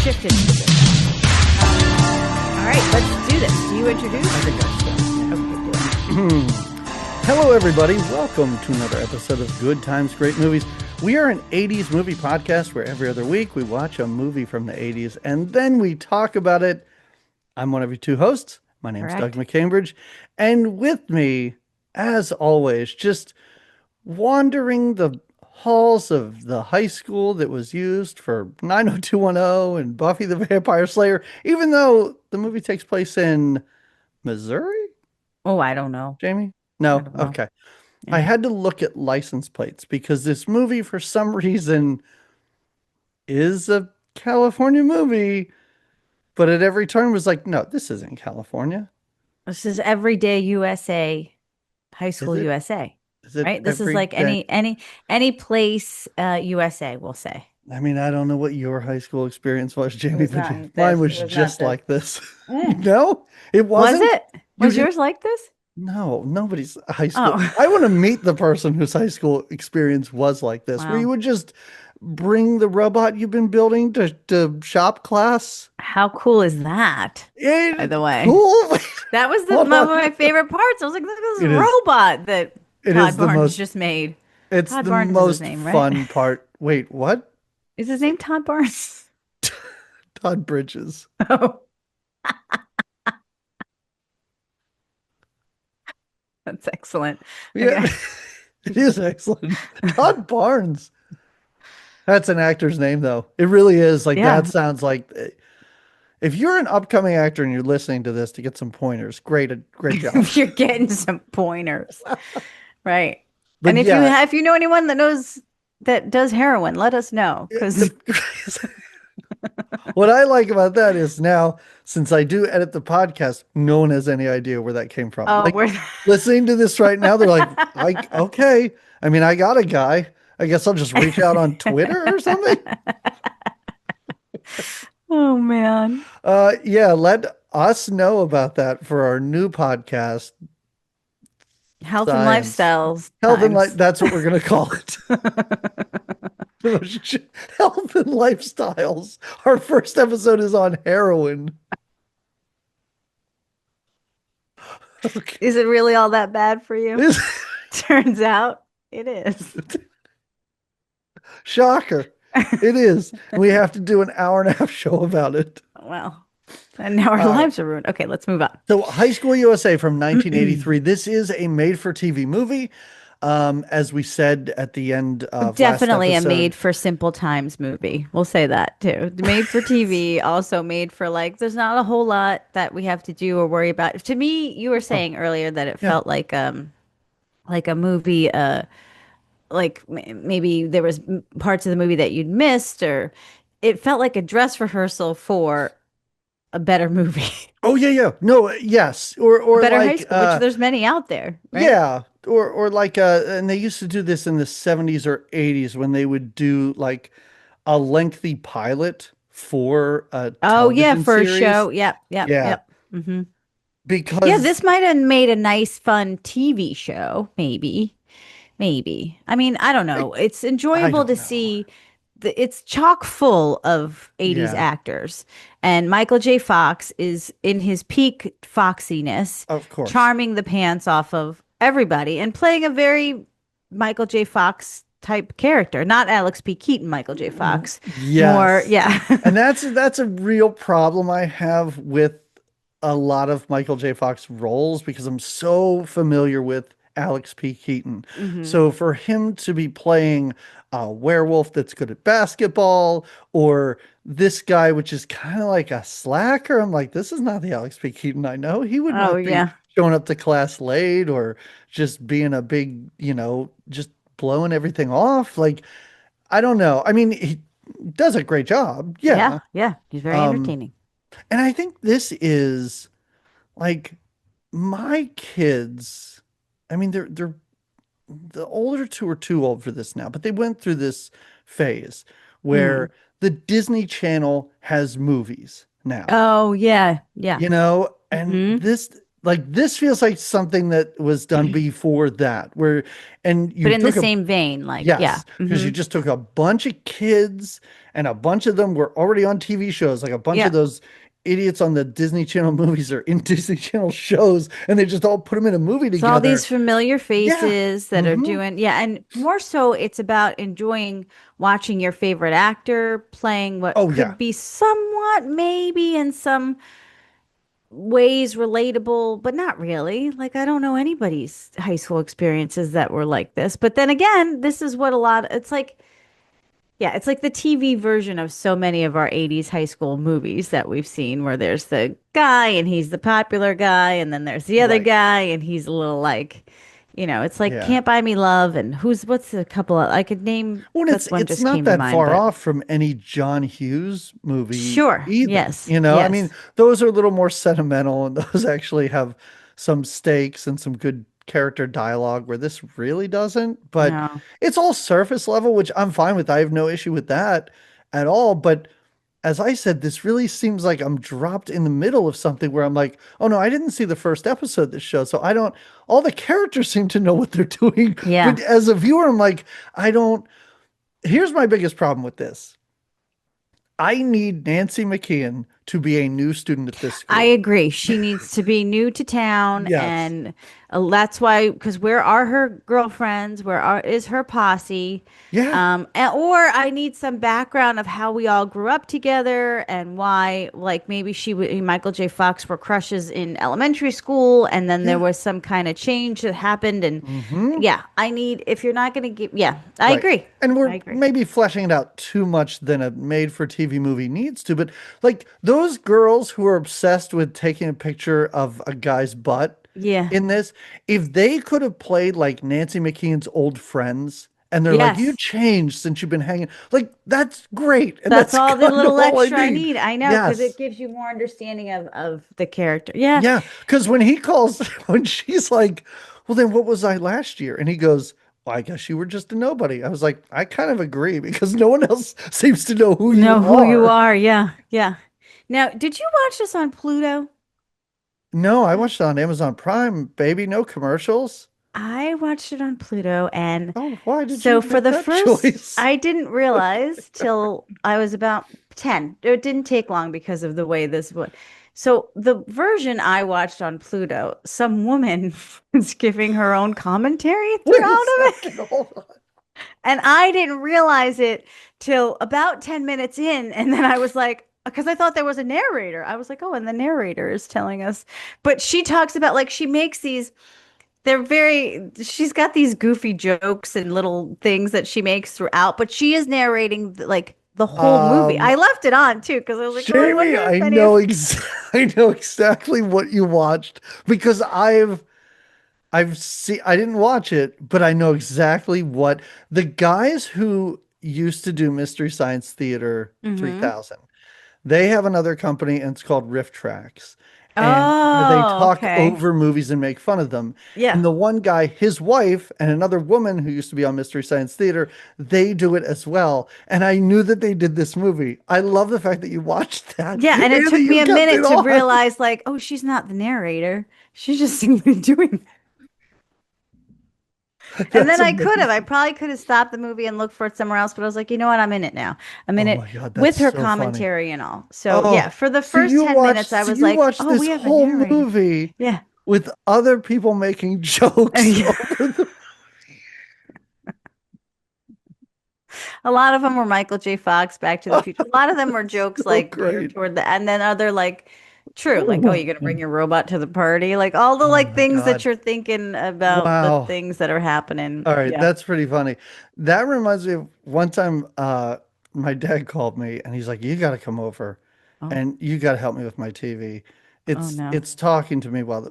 shifted to this. All right, let's do this. Do you introduce? I think I should. Okay, do it. Hello, everybody. Welcome to another episode of Good Times, Great Movies. We are an 80s movie podcast where every other week we watch a movie from the 80s and then we talk about it. I'm one of your two hosts. My name's Correct. Doug McCambridge. And with me, as always, just wandering the halls of the high school that was used for 90210 and Buffy the Vampire Slayer, even though the movie takes place in Missouri, Oh, I don't know. Jamie? I No? don't know. Okay. Yeah. I had to look at license plates because this movie, for some reason, is a California movie, but at every turn was like, no, this isn't California. This is Everyday USA, High Is School it? USA, Is it right? This is every like day? any place USA, we'll say. I mean, I don't know what your high school experience was, Jamie, was but not like mine this. was It was not just this. like this. Mm. No, it Was wasn't. it? You Was didn't- yours like this? No, nobody's high school. Oh. I want to meet the person whose high school experience was like this, where Wow. you would just bring the robot you've been building to shop class. How cool is that? By the way, Cool. that was Hold one of on. my favorite parts. I was like, look at this It is- robot that it Todd is the Barnes most- just made. It's Todd the Barnes is his most name, right? fun part. Wait, what? Is his name Todd Barnes? Todd Bridges. Oh. That's excellent. Yeah, Okay. it is excellent. Todd Barnes. That's an actor's name, though. It really is. Like, Yeah. that sounds like, if you're an upcoming actor and you're listening to this to get some pointers, great job. You're getting some pointers. Right. But And yeah. if you know anyone that does heroin, let us know. Because What I like about that is now, since I do edit the podcast, no one has any idea where that came from. Like, we're listening to this right now, they're like, okay. I mean, I got a guy. I guess I'll just reach out on Twitter or something. oh man. Yeah, let us know about that for our new podcast. Health Science. and lifestyles. Health and times. that's what we're gonna call it. Health and lifestyles. Our first episode is on heroin. Okay. Is it really all that bad for you? Is- Turns out it is. Shocker. It is. We have to do an hour and a half show about it. Well, and now our lives are ruined. Okay, let's move on. So High School USA from 1983. This is a made-for-TV movie. As we said at the end of Definitely last a episode. made for simple times movie. We'll say that too. Made for TV, also made for there's not a whole lot that we have to do or worry about. To me, you were saying earlier that it felt like a movie, maybe there was parts of the movie that you'd missed, or it felt like a dress rehearsal for a better movie. Oh yeah. No, yes. Or Better like high school, which there's many out there, right? yeah. Or like and they used to do this in the 70s or 80s when they would do like a lengthy pilot for a Oh yeah, television for a series. show. Yep. Yeah. Mm-hmm. Because Yeah, this might have made a nice, fun TV show. Maybe. I mean, I don't know. It's enjoyable don't to know. see. It's chock full of 80s Yeah. actors. And Michael J. Fox is in his peak foxiness, of course. charming the pants off of everybody and playing a very Michael J. Fox type character, not Alex P. Keaton Michael J. Fox. Yes. More, yeah. And that's a real problem I have with a lot of Michael J. Fox roles because I'm so familiar with Alex P. Keaton. Mhm. So for him to be playing a werewolf that's good at basketball, or this guy, which is kind of like a slacker, I'm like, this is not the Alex P. Keaton I know. He would not Oh, be yeah. showing up to class late or just being a big, just blowing everything off. Like, I don't know. I mean, he does a great job. Yeah. Yeah. He's very entertaining. And I think this is like my kids. I mean, they're the older two are too old for this now, but they went through this phase where the Disney Channel has movies now. Oh, yeah. Yeah. And Mhm. like this feels like something that was done before that, where and But you in the took a same vein, like, yeah. yes, because Hmm. you just took a bunch of kids and a bunch of them were already on TV shows, like a bunch of Yeah. those idiots on the Disney Channel movies or in Disney Channel shows, and they just all put them in a movie It's all together. these familiar Yeah. faces that are Hmm. doing, yeah, and more so it's about enjoying watching your favorite actor playing what Oh yeah. could be somewhat maybe in some ways relatable, but not really. Like I don't know anybody's high school experiences that were like this. But then again, this is what a lot it's like yeah, it's like the TV version of so many of our 80s high school movies that we've seen where there's the guy and he's the popular guy and then there's the other Right. guy and he's a little like, it's like Yeah. Can't Buy Me Love and what's a couple of I could name Well, that's one it's just not came to that mind, far but off from any John Hughes movie sure. either. Yes. You know, I mean, Yes. those are a little more sentimental and those actually have some stakes and some good character dialogue where this really doesn't. But No. it's all surface level, which I'm fine with. I have no issue with that at all. But as I said, this really seems like I'm dropped in the middle of something where I'm like, oh no, I didn't see the first episode of this show. So I don't, all the characters seem to know what they're doing. Yeah. But as a viewer, I'm like, I don't. Here's my biggest problem with this. I need Nancy McKeon to be a new student at this I school. agree. She needs to be new to town, Yes. and that's why, because where are her girlfriends? Is her posse? Yeah. Or I need some background of how we all grew up together and why, like maybe Michael J. Fox were crushes in elementary school, and then there Yeah. was some kind of change that happened. And Hmm. yeah, I need, if you're not going to give, yeah, I Right. agree. And I we're agree. maybe fleshing it out too much than a made for TV movie needs to, but like those girls who are obsessed with taking a picture of a guy's butt Yeah. in this, if they could have played like Nancy McKeon's old friends and they're like, you Yes. changed since you've been hanging, like that's great. And That's that's all the kind of little all I extra I need. need. I know, because it Yes. gives you more understanding of the character. Yeah. Yeah, because when he calls, when she's like, "Well, then what was I last year?" and he goes, "Well, I guess you were just a nobody." I was like, I kind of agree because no one else seems to know who you Know who you are. are. Yeah. Yeah. Now, did you watch this on Pluto? No, I watched it on Amazon Prime, baby, no commercials. I watched it on Pluto, and Oh, why did so you for make the that first, choice? I didn't realize till I was about 10. It didn't take long because of the way this was. So the version I watched on Pluto, some woman was giving her own commentary Wait a throughout of it. second, hold on. And I didn't realize it till about 10 minutes in. And then I was like, because I thought there was a narrator. I was like, oh, and the narrator is telling us. But she talks about like she makes these, she's got these goofy jokes and little things that she makes throughout, but she is narrating like the whole movie. Um, I left it on too because I was like, oh, I Jamie, wonder if any of. I know exactly what you watched because I've seen, I didn't watch it, but I know exactly what the guys who used to do Mystery Science Theater Mm-hmm. 3000. They have another company and it's called Riff Tracks. And where they Oh, talk okay. over movies and make fun of them. Yeah. And the one guy, his wife, and another woman who used to be on Mystery Science Theater, they do it as well. And I knew that they did this movie. I love the fact that you watched that Yeah, and and it that took me you a kept it minute to on. realize, like, oh, she's not the narrator. She's just simply doing. And That's then I could have. I amazing. probably could have stopped the movie and looked for it somewhere else, but I was like, you know what? I'm in it now. I'm in Oh it my God, that's with her so funny. commentary and all. So yeah, Oh, for the first 10 minutes, I so was you like, watched oh, this we have a whole narrator. movie Yeah. with other people making jokes Yeah. over the A lot of them were Michael J. Fox, Back to the Future. A lot of them were That's jokes so like geared great. toward the, and then other like, true, like, oh, you're gonna bring Oh your robot to the party, like all the like my things that God. you're thinking about the Wow. things that are happening. All right, Yeah. that's pretty funny. That reminds me of one time my dad called me and he's like, "You got to come over Oh, and you got to help me with my TV. oh no. It's talking to me while the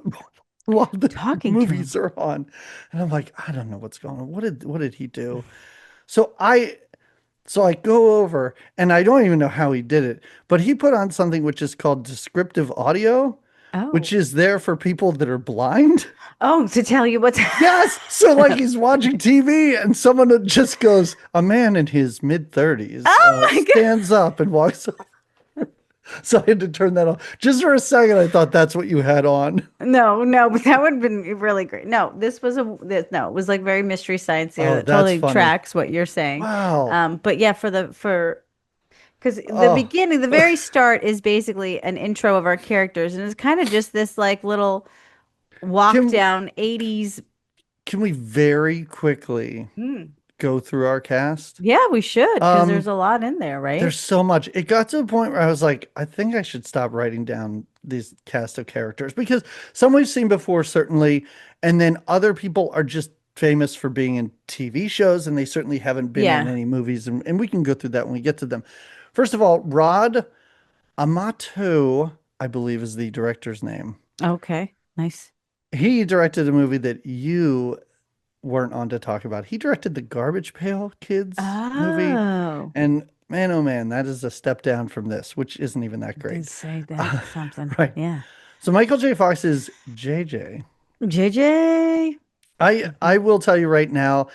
while the Talking to him. movies are on." And I'm like, "I don't know what's going on. What did he do?" So I go over and I don't even know how he did it, but he put on something which is called descriptive audio, which Oh. is there for people that are blind. Oh, to tell you what's Yes. So like he's watching TV and someone just goes, a man in his mid 30s Oh my God. stands up and walks up. So I had to turn that off. Just for a second, I thought that's what you had on. No, no, but that would have been really great. No, no, it was like very Mystery Science Theater Oh, that that's totally funny. tracks what you're saying. Wow. But yeah, for because the Oh, beginning, the very start is basically an intro of our characters, and it's kind of just this like little walk can down 80s. can we very quickly Hmm. go through our cast? Yeah, we should because there's Um, a lot in there, right? there's so much. It got to a point where I was like, I think I should stop writing down these cast of characters because some we've seen before, certainly, and then other people are just famous for being in TV shows, and they certainly haven't been in Yeah. any movies, and we can go through that when we get to them. First of all, Rod Amato, I believe is the director's name. Okay. Nice. He directed a movie that you weren't on to talk about. He directed the Garbage Pail Kids movie. Oh, And man, oh man, that is a step down from this, which isn't even that I did great. say that Uh, something. right. Yeah. So Michael J. Fox is JJ. JJ. I will tell you right now,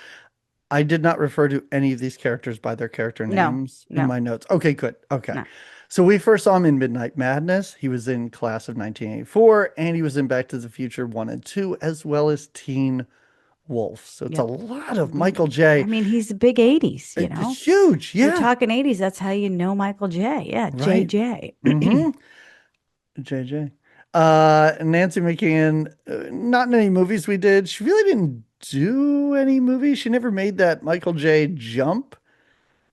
I did not refer to any of these characters by their character No, names in no, my notes. Okay, good. Okay. no. So we first saw him in Midnight Madness. He was in Class of 1984, and he was in Back to the Future 1 and 2, as well as Teen Wolf. So it's a Yep. lot of Mhm. Michael I J. mean, he's a big 80s, Huge, You're yeah, talking 80s, that's how you know Michael J. Yeah, right. JJ. Mm-hmm. JJ. Nancy McKeon, not in any movies we did. She really didn't do any movies. She never made that Michael J jump.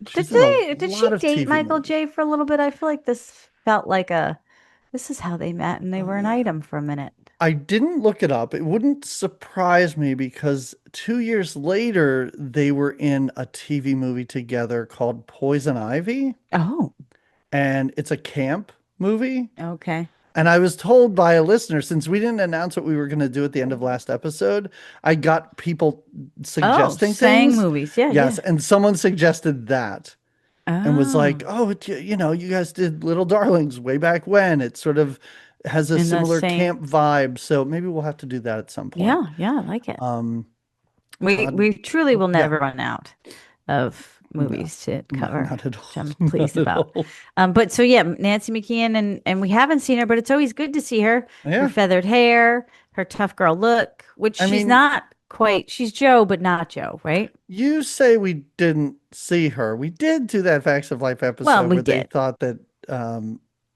She's in a Did she lot of date TV Michael movies. J for a little bit? I feel like this felt like this is how they met and they were an item for a minute. I didn't look it up. It wouldn't surprise me because 2 years later, they were in a TV movie together called Poison Ivy, Oh, and it's a camp movie. okay. And I was told by a listener, since we didn't announce what we were going to do at the end of last episode, I got people Oh, suggesting sang things. movies. Yeah, Yes, yeah. and someone suggested that and was like, Oh, "Oh, you guys did Little Darlings way back when. It sort of has a in the similar same. camp vibe, so maybe we'll have to do that at some point." Yeah, yeah, I like it. Um, We Todd, truly will yeah, never run out of no, movies to no, cover, not at which I'm all, pleased not at about. all. But so yeah, Nancy McKeon and we haven't seen her, but it's always good to see her. Her Yeah, feathered hair, her tough girl look, which I she's mean, not quite. She's Joe, but not Joe, right? you say we didn't see her. We did do that Facts of Life Well, episode we where they did. thought that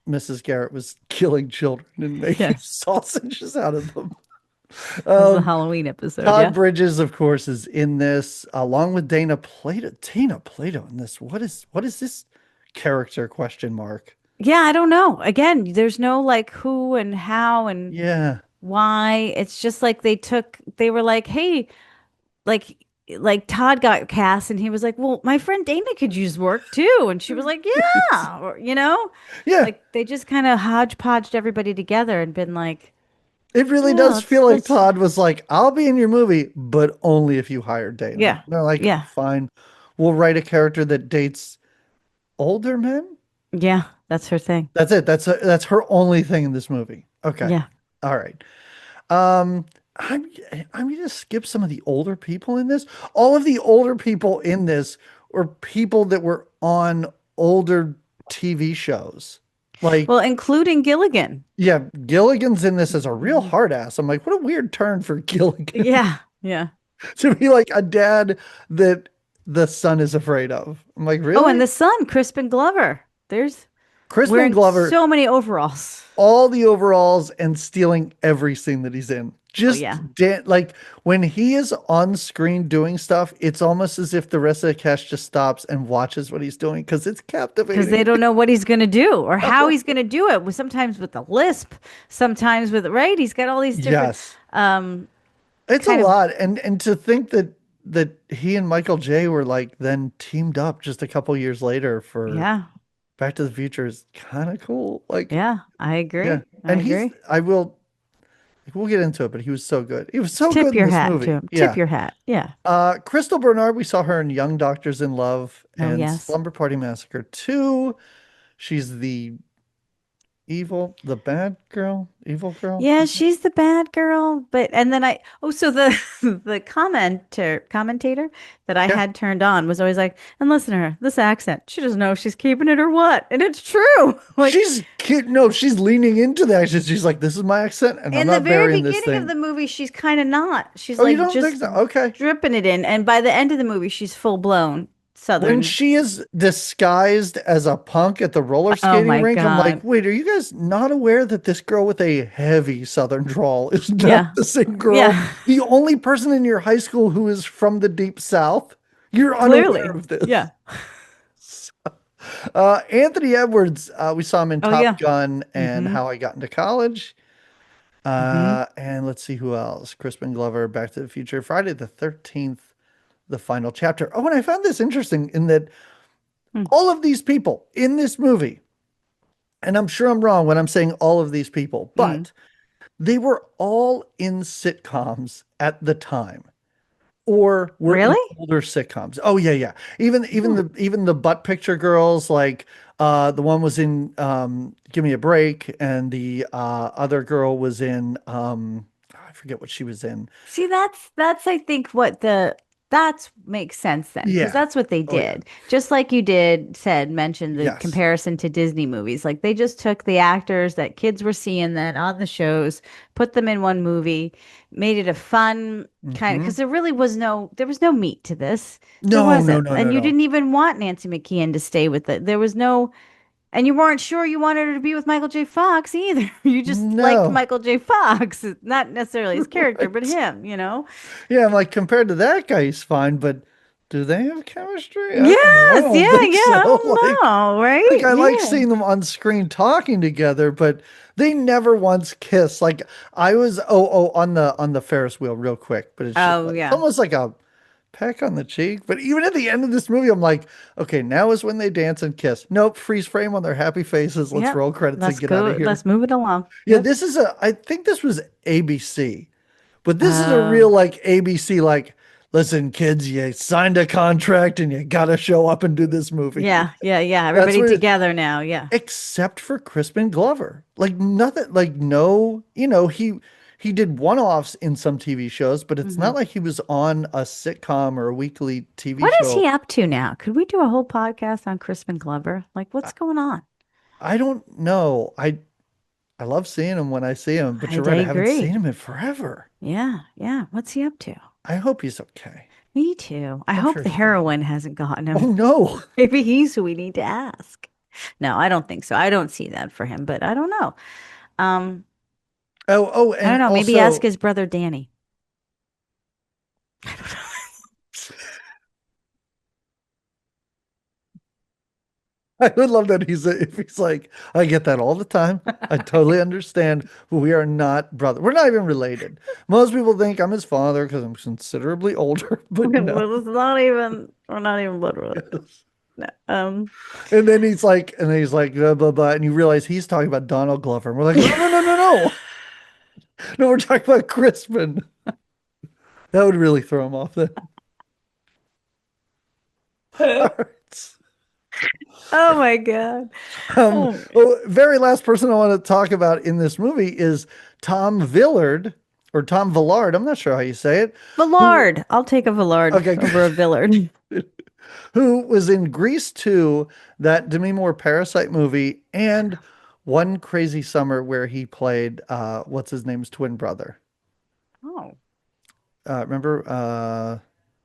Mrs. Garrett was killing children and making Yes. sausages out of them. That was the Um, Halloween episode, Todd yeah. Bridges, of course, is in this, along with Dana Plato. Dana Plato in this. What is this character? Question mark. Yeah, I don't know. Again, there's no like who and how and Yeah. why. It's just like they were like, hey, like Todd got cast and he was like, well, my friend Dana could use work too. And she was like, yeah, or Yeah. like they just kind of hodgepodged everybody together and been like, It really yeah, does feel like let's, Todd was like, I'll be in your movie, but only if you hire Dana. yeah, And they're like, yeah, fine. We'll write a character that dates older men. yeah, that's her thing. That's it. That's her only thing in this movie. Okay. Yeah. All right. Um, I'm I'm gonna skip some of the older people in this. All of the older people in this were people that were on older TV shows. Like, Well, including Gilligan. yeah, Gilligan's in this as a real Mhm. hard ass. I'm like, what a weird turn for Gilligan Yeah. Yeah. to be like a dad that the son is afraid of. I'm like, Oh, and really? the son, Crispin Glover. There's Crispin wearing Glover, so many overalls. all the overalls and stealing every scene that he's in. Oh yeah. Like when he is on screen doing stuff, it's almost as if the rest of the cast just stops and watches what he's doing because it's Because they captivating. don't know what he's going to do or how he's going to do it. Sometimes with a lisp, sometimes with, right? He's got all these different, Yes, um, it's a kind of, lot, and to think that he and Michael J were like then teamed up just a couple years later for yeah, Back to the Future is kind of cool. Like, yeah, I yeah, agree. I and agree. we'll get into it, but he was so good. He was so Tip good in your this hat to movie. him. Tip Yeah. your hat. Yeah. Crystal Bernard, we saw her in Young Doctors in Love Oh, and yes. Slumber Party Massacre 2. She's the the bad girl, evil girl. Yeah, she's the bad girl, but and then so the the commentator that I Yeah. had turned on was always like, and listen to her, this accent, she doesn't know if she's keeping it or what. And it's true. Like She's kid. No, she's leaning into that. She's like, this is my accent, and I'm in the not very burying this beginning of thing. the movie, she's kind of not. She's Oh, you like don't think just so? Okay. dripping it in, and by the end of the movie, she's full blown When Southern. she is disguised as a punk at the roller Oh skating my rink, I'm like, God. wait, are you guys not aware that this girl with a heavy Southern drawl is not Yeah. the same girl? Yeah. The only person in your high school who is from the deep South? You're unaware Clearly. of this. Yeah. Anthony Edwards, we saw him in Oh Top yeah. Gun and Mm-hmm. How I Got into College. Mm-hmm. And let's see who else. Crispin Glover, Back to the Future, Friday the 13th, the final chapter. Oh, and I found this interesting in that all of these people in this movie, and I'm sure I'm wrong when I'm saying all of these people, Mm-hmm. but they were all in sitcoms at the time or were in Really? older sitcoms. Oh yeah, yeah. Even the butt picture girls, like the one was in Give Me a Break, and the other girl was in I forget what she was in. See, that's I think what the that's makes sense then because Yeah. that's what they Oh yeah. did. Just like you did said mentioned the Yes. comparison to Disney movies. Like they just took the actors that kids were seeing then on the shows, put them in one movie, made it a fun kind of Hmm. because there was no meat to this. There No, no, wasn't. no, no, And you no. didn't even want Nancy McKeon to stay with it. There was no and you weren't sure you wanted her to be with Michael J. Fox either. You just liked No. Michael J. Fox, not necessarily his character, but Right. him, you know? Yeah, I'm like, compared to that guy, he's fine, but do they have chemistry? I don't know. I Yes, don't yeah, think yeah. I so. don't know, Like right? I like Yeah. seeing them on screen talking together, but they never once kiss. Like I was on the Ferris wheel real quick, but it's just Oh, like it's yeah. almost like a peck on the cheek. But even at the end of this movie, I'm like, okay, now is when they dance and kiss. Nope, freeze frame on their happy faces. Let's Yep. roll credits and Let's get out of go. here. Let's move it along. Yeah, Yep. this is I think this was ABC. But this is a Uh, real like ABC, like, listen, kids, you signed a contract and you gotta show up and do this movie. yeah, yeah, yeah. That's Everybody what together now. Yeah. except for Crispin Glover. Like nothing, like no, he did one-offs in some TV shows, but it's Hmm. not like he was on a sitcom or a weekly TV What is show. he up to now? Could we do a whole podcast on Crispin Glover? Like, what's I, going on? I don't know. I love seeing him when I see him, but you're I right, I haven't seen agree. him in forever. Yeah, yeah. What's he up to? I hope he's okay. Me too. I I'm hope sure the he's doing heroin fine. hasn't gotten him. Oh no. Maybe he's who we need to ask. No, I don't think so. I don't see that for him, but I don't know. Um, Oh, I don't and know. Maybe ask also his brother Danny. I would love that if he's like, I get that all the time. I totally understand, but we are not brother. We're not even related. Most people think I'm his father because I'm considerably older, but no. Well, it's not even. We're not even blood related. Yes. No. And then he's like, blah, blah, blah, and you realize he's talking about Donald Glover. And we're like, no, no, no, no, no. No, we're talking about Crispin. That would really throw him off then. All right. Oh my God. Oh, Well, very last person I want to talk about in this movie is Tom Villard or Tom Villard. I'm not sure how you say it. Who, Villard. I'll take a Villard okay, over a Villard. who was in Grease 2, that Demi Moore Parasite movie, and One Crazy Summer where he played what's his name's twin brother. Oh. Remember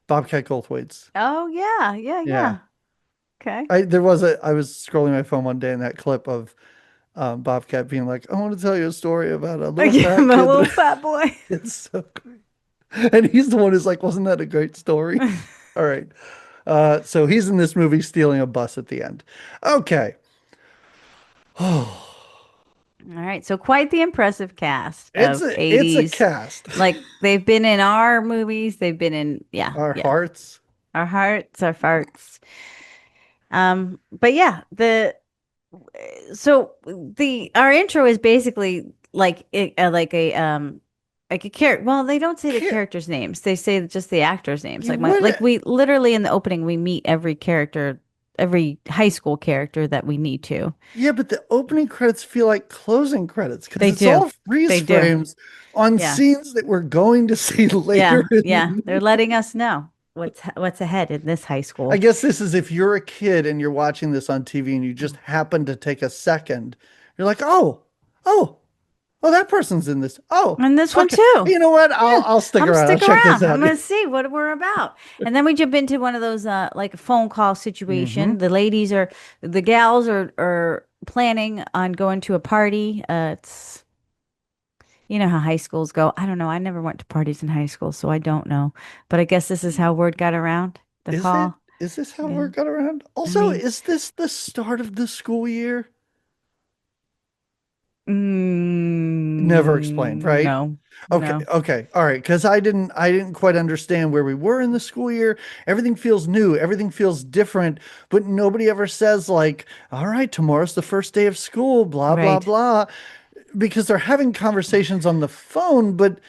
Bobcat Goldthwait's? Oh yeah, yeah, Yeah. yeah. Okay. I was scrolling my phone one day and that clip of Bobcat being like, I want to tell you a story about a I little give him fat a kid little that fat boy. it's so great. And he's the one who's like, wasn't that a great story? All right. So he's in this movie stealing a bus at the end. Okay. All right, so quite the impressive cast It's of a 80s. cast. Like they've been in our movies, they've been in yeah, Our yeah. hearts. Our hearts, our farts. But yeah, the so the our intro is basically like a character. Well, they don't say the Can't, characters' names. They say just the actors' names. you Like would we literally in the opening we meet every character every high school character that we need to. Yeah, but the opening credits feel like closing credits because They it's do. all freeze They do. frames on Yeah. scenes that we're going to see later Yeah. in the Yeah. They're movie. letting us know what's ahead in this high I school. guess this is if you're a kid and you're watching this on TV and you just happen to take a second, you're like, oh, oh, that person's in this. Oh, And this one okay. too. You know what? Yeah. I'll stick I'm around. I'll stick check this around. I'm out. gonna see what we're about. And then we jump into one of those like a phone call Hmm. situation. The gals are planning on going to a party. It's you know how high schools go. I don't know. I never went to parties in high school, so I don't know. But I guess this is how word got around. The Is it? call. Is this how Yeah. word got around? I Also, mean, is this the start of the school year? Never explained, right? no, Okay, no. okay, all right. Because I didn't quite understand where we were in the school year. Everything feels new, everything feels different, but nobody ever says like, "All right, tomorrow's the first day of school," blah blah Right. blah, because they're having conversations on the phone, but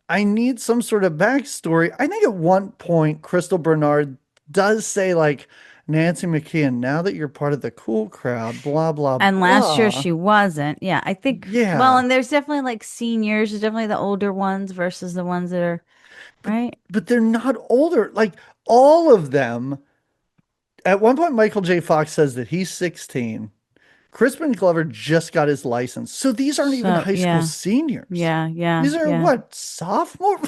I need some sort of backstory. I think at one point, Crystal Bernard does say, like, Nancy McKeon, now that you're part of the cool crowd, blah, blah, And last year blah. she wasn't. Yeah, I think, well, Yeah. and there's definitely like seniors, there's definitely the older ones versus the ones that are, But right? but they're not older. Like all of them. At one point, Michael J. Fox says that he's 16. Crispin Glover just got his license. So these aren't even So, high school yeah, seniors. yeah, yeah, These are yeah, what, sophomore?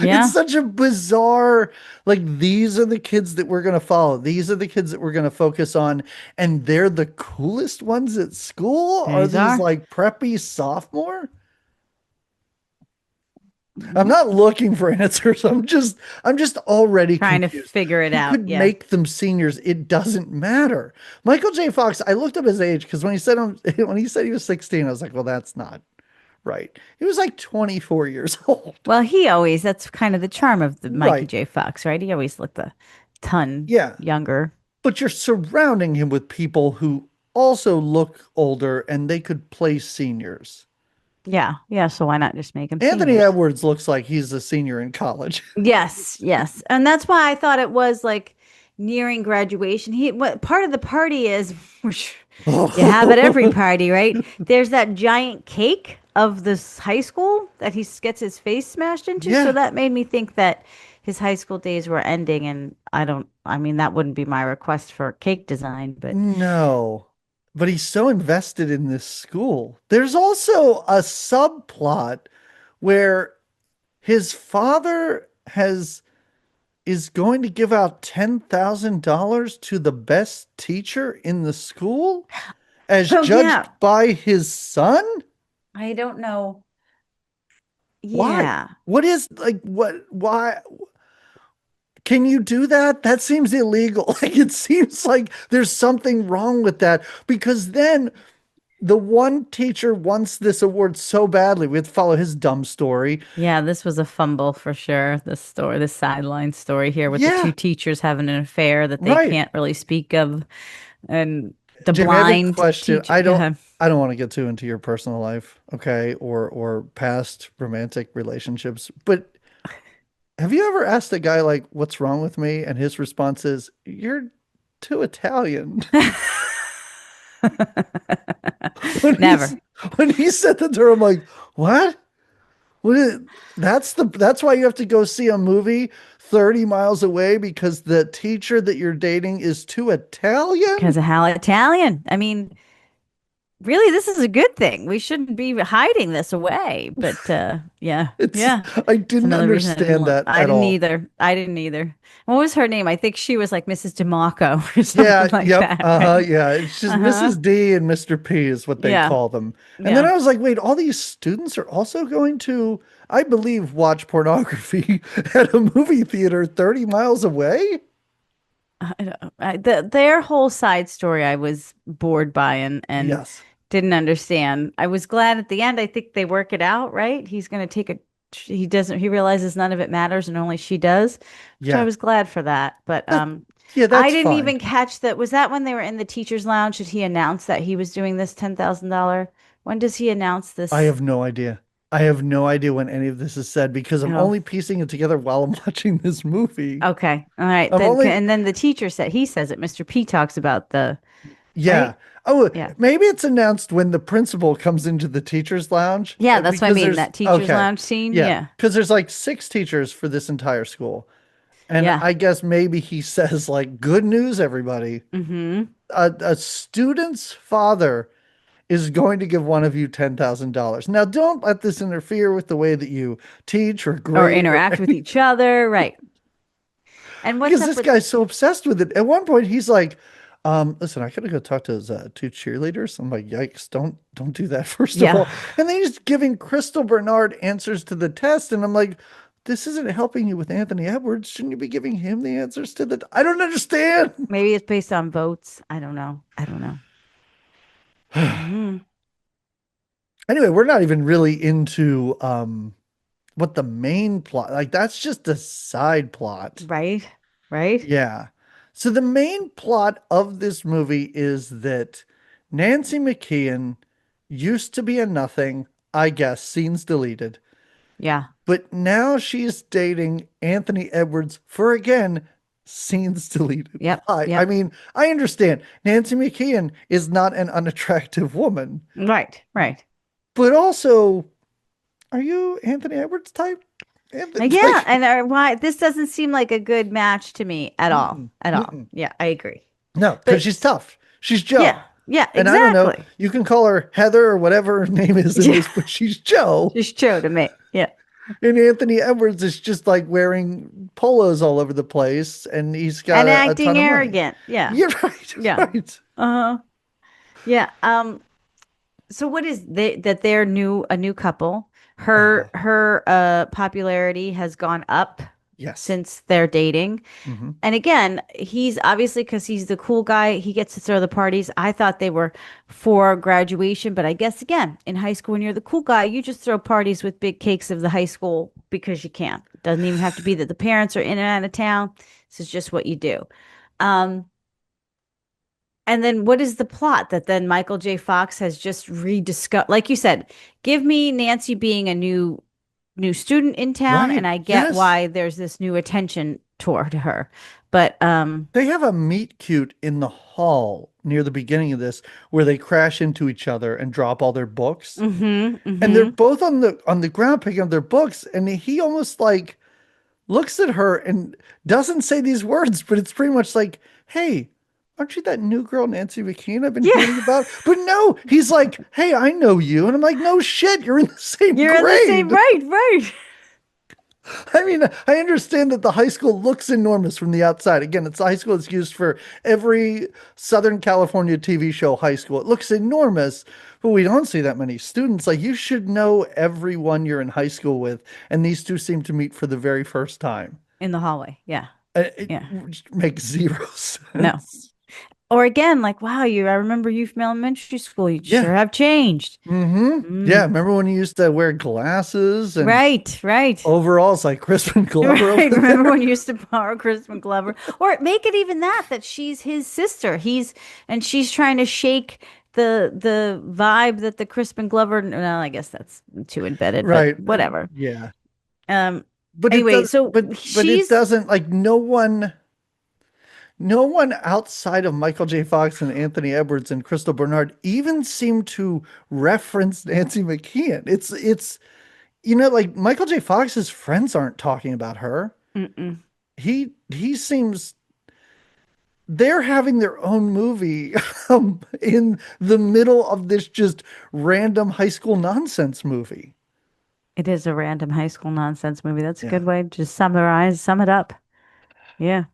It's yeah. such a bizarre, like, these are the kids that we're going to follow. These are the kids that we're going to focus on. And they're the coolest ones at school? Are These these are. like preppy sophomore? I'm Mhm. not looking for answers. I'm just already Trying to confused. figure it You out. could Yeah. make them seniors. It doesn't matter. Michael J. Fox, I looked up his age because when he said he was 16, I was like, well, that's not right. He was like 24 years old. Well, that's kind of the charm of the Mikey Right. J. Fox, right? He always looked a ton Yeah. younger. But you're surrounding him with people who also look older and they could play seniors. Yeah, yeah. So why not just make them Anthony seniors? Edwards looks like he's a senior in college. Yes, yes. And that's why I thought it was like nearing graduation. What part of the party is, which you have at every party, right? There's that giant cake of this high school that gets his face smashed into. So Yeah. that made me think that his high school days were ending. And I mean, that wouldn't be my request for cake design, but No, but he's so invested in this school. There's also a subplot where his father has is going to give out $10,000 to the best teacher in the school as oh, judged yeah. by his son? I don't know. Why? Yeah. What is like what why can you do that? That seems illegal. Like it seems like there's something wrong with that because then the one teacher wants this award so badly. We have to follow his dumb story. Yeah, this was a fumble for sure. This sideline story here with the two Yeah, teachers having an affair that they right. can't really speak of, and the Jamie, I have a blind question. teacher. I Go don't ahead. I don't want to get too into your personal life, okay, or past romantic relationships, but have you ever asked a guy like, "What's wrong with me?" and his response is, "You're too Italian." When Never. he's when he said that to her, I'm like, "What? What is, that's why you have to go see a movie 30 miles away because the teacher that you're dating is too Italian?" Because of how Italian. I mean, really, this is a good thing. We shouldn't be hiding this away. But yeah, It's yeah. I It's didn't another reason I didn't understand look. that I at didn't all. either. I didn't either. What was her name? I think she was like Mrs. DeMarco or something Yeah, like yep, that, uh-huh, right? yeah. It's just Uh-huh. Mrs. D and Mr. P is what they Yeah. call them. And then Yeah. I was like, wait, all these students are also going to, I believe, watch pornography at a movie theater 30 miles away? I don't- their whole side story I was bored by and Yes. didn't understand. I was glad at the end. I think they work it out, right? He's going to take a he realizes none of it matters and only she does, which I Yeah. was glad for that. But That, yeah, I that's didn't fine. even catch that. Was that when they were in the teacher's lounge? Did he announce that he was doing this $10,000? When does he announce I this? have no idea. I have no idea when any of this is said because I'm Oh, only piecing it together while I'm watching this movie. okay. All right. I'm Then, only, and then the teacher said, he says it. Mr. P talks about the, yeah. right? Oh, Yeah. maybe it's announced when the principal comes into the teacher's lounge Yeah. That's what I because mean. there's, That teacher's okay. lounge scene. Yeah. Yeah. Because there's like six teachers for this entire school. And Yeah. I guess maybe he says, like, good news, everybody. Mm-hmm. A student's father is going to give one of you $10,000. Now, don't let this interfere with the way that you teach or Or grade or interact with anything, each other. Right. And what's because up this with, guy's so obsessed with it. At one point, he's like, listen, I gotta go talk to his two cheerleaders. I'm like, yikes, don't do that, first of yeah, all. And then he's giving Crystal Bernard answers to the test, and I'm like, this isn't helping you with Anthony Edwards. Shouldn't you be giving him the answers to the I don't understand. maybe it's based on votes. I don't know. I don't know. Hmm. Anyway, we're not even really into what the main plot, like that's just a side plot. Right. Right. Yeah. So the main plot of this movie is that Nancy McKeon used to be a nothing, I guess, scenes deleted, Yeah. but now she's dating Anthony Edwards for again, scenes deleted. Yep. Why? I Yep. mean, I understand Nancy McKeon is not an unattractive woman, Right. Right. but also, are you Anthony Edwards type? Anthony, Yeah. like, And why this doesn't seem like a good match to me at all. mm-mm, At all. mm-mm. Yeah, I agree. No, because But she's tough. She's yeah. Joe. Yeah, And I don't know, exactly. you can call her Heather or whatever her name is in Yeah. this, but she's Joe. Just show to me. Yeah. And Anthony Edwards is just like wearing polos all over the place, and he's got And a ton acting of money. arrogant. Yeah. You're right, Yeah. right. Uh-huh. Yeah. So what is that they're a new couple. Uh-huh. Her popularity has gone up Yes. since they're dating. Hmm. And again, he's obviously because he's the cool guy, he gets to throw the parties. I thought they were for graduation, but I guess again, in high school when you're the cool guy, you just throw parties with big cakes of the high school because you can. It doesn't even have to be that the parents are in and out of town. This is just what you do. Um, and then what is the plot that then Michael J. Fox has just rediscovered? Like you said, give me Nancy being a new student in town, and Right. I get Yes. why there's this new attention toward her. But They have a meet cute in the hall near the beginning of this where they crash into each other and drop all their books. mm-hmm, And they're mm-hmm. both on the ground picking up their books, and he almost like looks at her and doesn't say these words, but it's pretty much like, hey, aren't you that new girl, Nancy McKeon, I've been Yeah, hearing about? But no, he's like, hey, I know you. And I'm like, no shit, you're in the same you're in the same grade. right, right. I mean, I understand that the high school looks enormous from the outside. Again, it's the high school that's used for every Southern California TV show high school. It looks enormous, but we don't see that many students. Like, you should know everyone you're in high school with, and these two seem to meet for the very first time. In the hallway. Yeah, It yeah. makes zero No. sense. Or again, like, wow, I remember you from elementary school. You Yeah. sure have changed. Yeah. Mm. Remember when you used to wear glasses and Right, right. overalls like Crispin Glover Right. over Remember there? when you used to borrow Crispin Glover? Or make it even that she's his sister. And she's trying to shake the vibe that the Crispin Glover, no, I guess that's too embedded, but Right. whatever. Yeah. Um, But it anyway, does, so but it she's doesn't, like, no one outside of Michael J. Fox and Anthony Edwards and Crystal Bernard even seem to reference Nancy McKeon. It's like Michael J. Fox's friends aren't talking about her. mm-mm. He seems they're having their own movie in the middle of this just random high school nonsense movie. It is a random high school nonsense movie. That's a Yeah. good way to just sum it up. Yeah.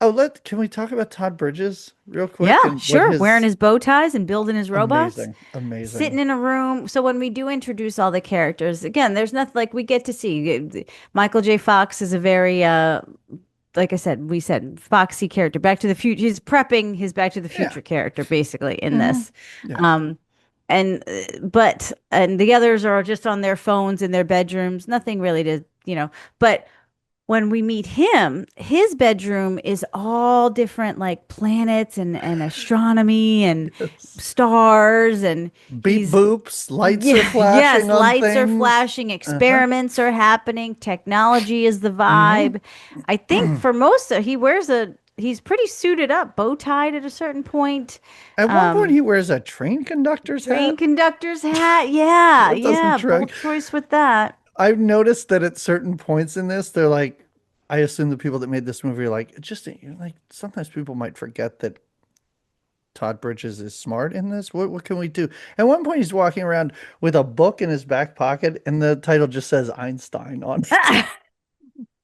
Oh, can we talk about Todd Bridges real quick Yeah, and what sure. Wearing his his bow ties and building his robots, amazing, amazing. sitting in a room. So when we do introduce all the characters, again, there's nothing like we get to see. Michael J. Fox is a very like I said, we said foxy character. Back to the Future. He's prepping his Back to the Yeah. Future character basically in Hmm. this. Yeah. Um and and the others are just on their phones in their bedrooms. Nothing really to, but when we meet him, his bedroom is all different, like planets and astronomy and Yes. stars, and Beep he's boops, lights are yeah, yes, flashing on lights are things. flashing, Uh-huh. experiments are happening, technology is the Hmm. vibe. I think for most of he wears a he's pretty suited up, bow tied at a certain point. At one point, Um, he wears a train conductor's train hat. conductor's hat. Yeah, That doesn't yeah, track. bold choice with that. I've noticed that at certain points in this, they're like, I assume the people that made this movie are like, it just you're like, sometimes people might forget that Todd Bridges is smart in this. What can we do? At one point, he's walking around with a book in his back pocket, and the title just says Einstein on it.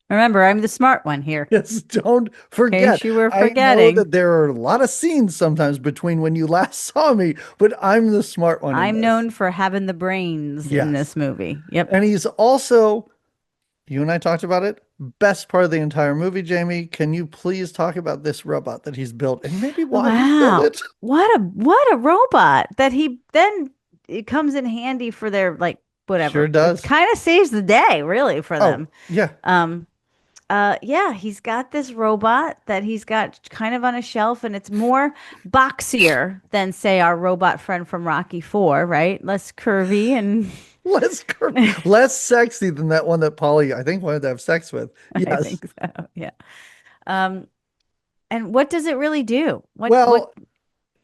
Remember, I'm the smart one here, Yes, don't in forget. case you were I know forgetting. that there are a lot of scenes sometimes between when you last saw me, but I'm the smart one in I'm this. known for having the brains in Yes. this movie. Yep. And he's also, you and I talked about it, best part of the entire movie, Jamie. Can you please talk about this robot that he's built and maybe why he built Wow. it? What a robot that he then it comes in handy for their like Sure whatever. It does. kind of saves the day really for Oh, them. yeah. Um yeah, he's got this robot that he's got kind of on a shelf, and it's more boxier than say our robot friend from Rocky 4, right? Less curvy and Less sexy than that one that Polly, I think, wanted to have sex with. I Yes. think so. Yeah. Um and what does it really do? What Well,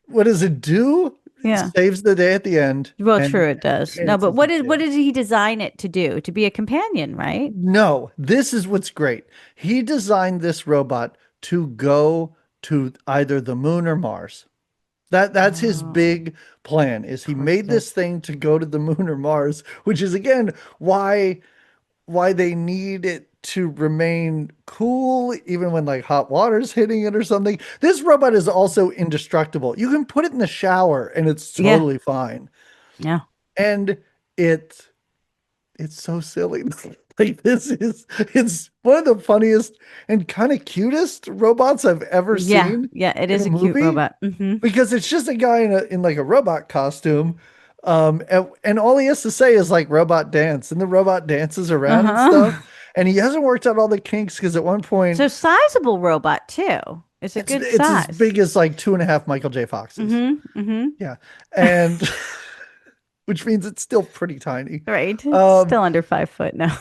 what does it do? It yeah. saves the day at the end Well, and true, it does. No, but enhances the what kid. did he design it to do? To be a companion, right? No, this is what's great. He designed this robot to go to either the moon or Mars. That's his Oh, big plan is he made this perfect. thing to go to the moon or Mars, which is again why they need it to remain cool even when like hot water's hitting it or something. This robot is also indestructible. You can put it in the shower and it's Yeah. totally fine. Yeah. And it it's so silly. Like it's one of the funniest and kind of cutest robots I've ever Yeah. seen Yeah, it in is a a cute movie robot. because it's just a guy in like a robot costume. And all he has to say is like robot dance, and the robot dances around and stuff. Uh-huh. And he hasn't worked out all the kinks because at one point So sizable robot too. It's a good it's as size. big as like 2.5 Michael J. Foxes. Mm-hmm. Yeah. And which means it's still pretty tiny. Right. It's Um, still under 5 foot now.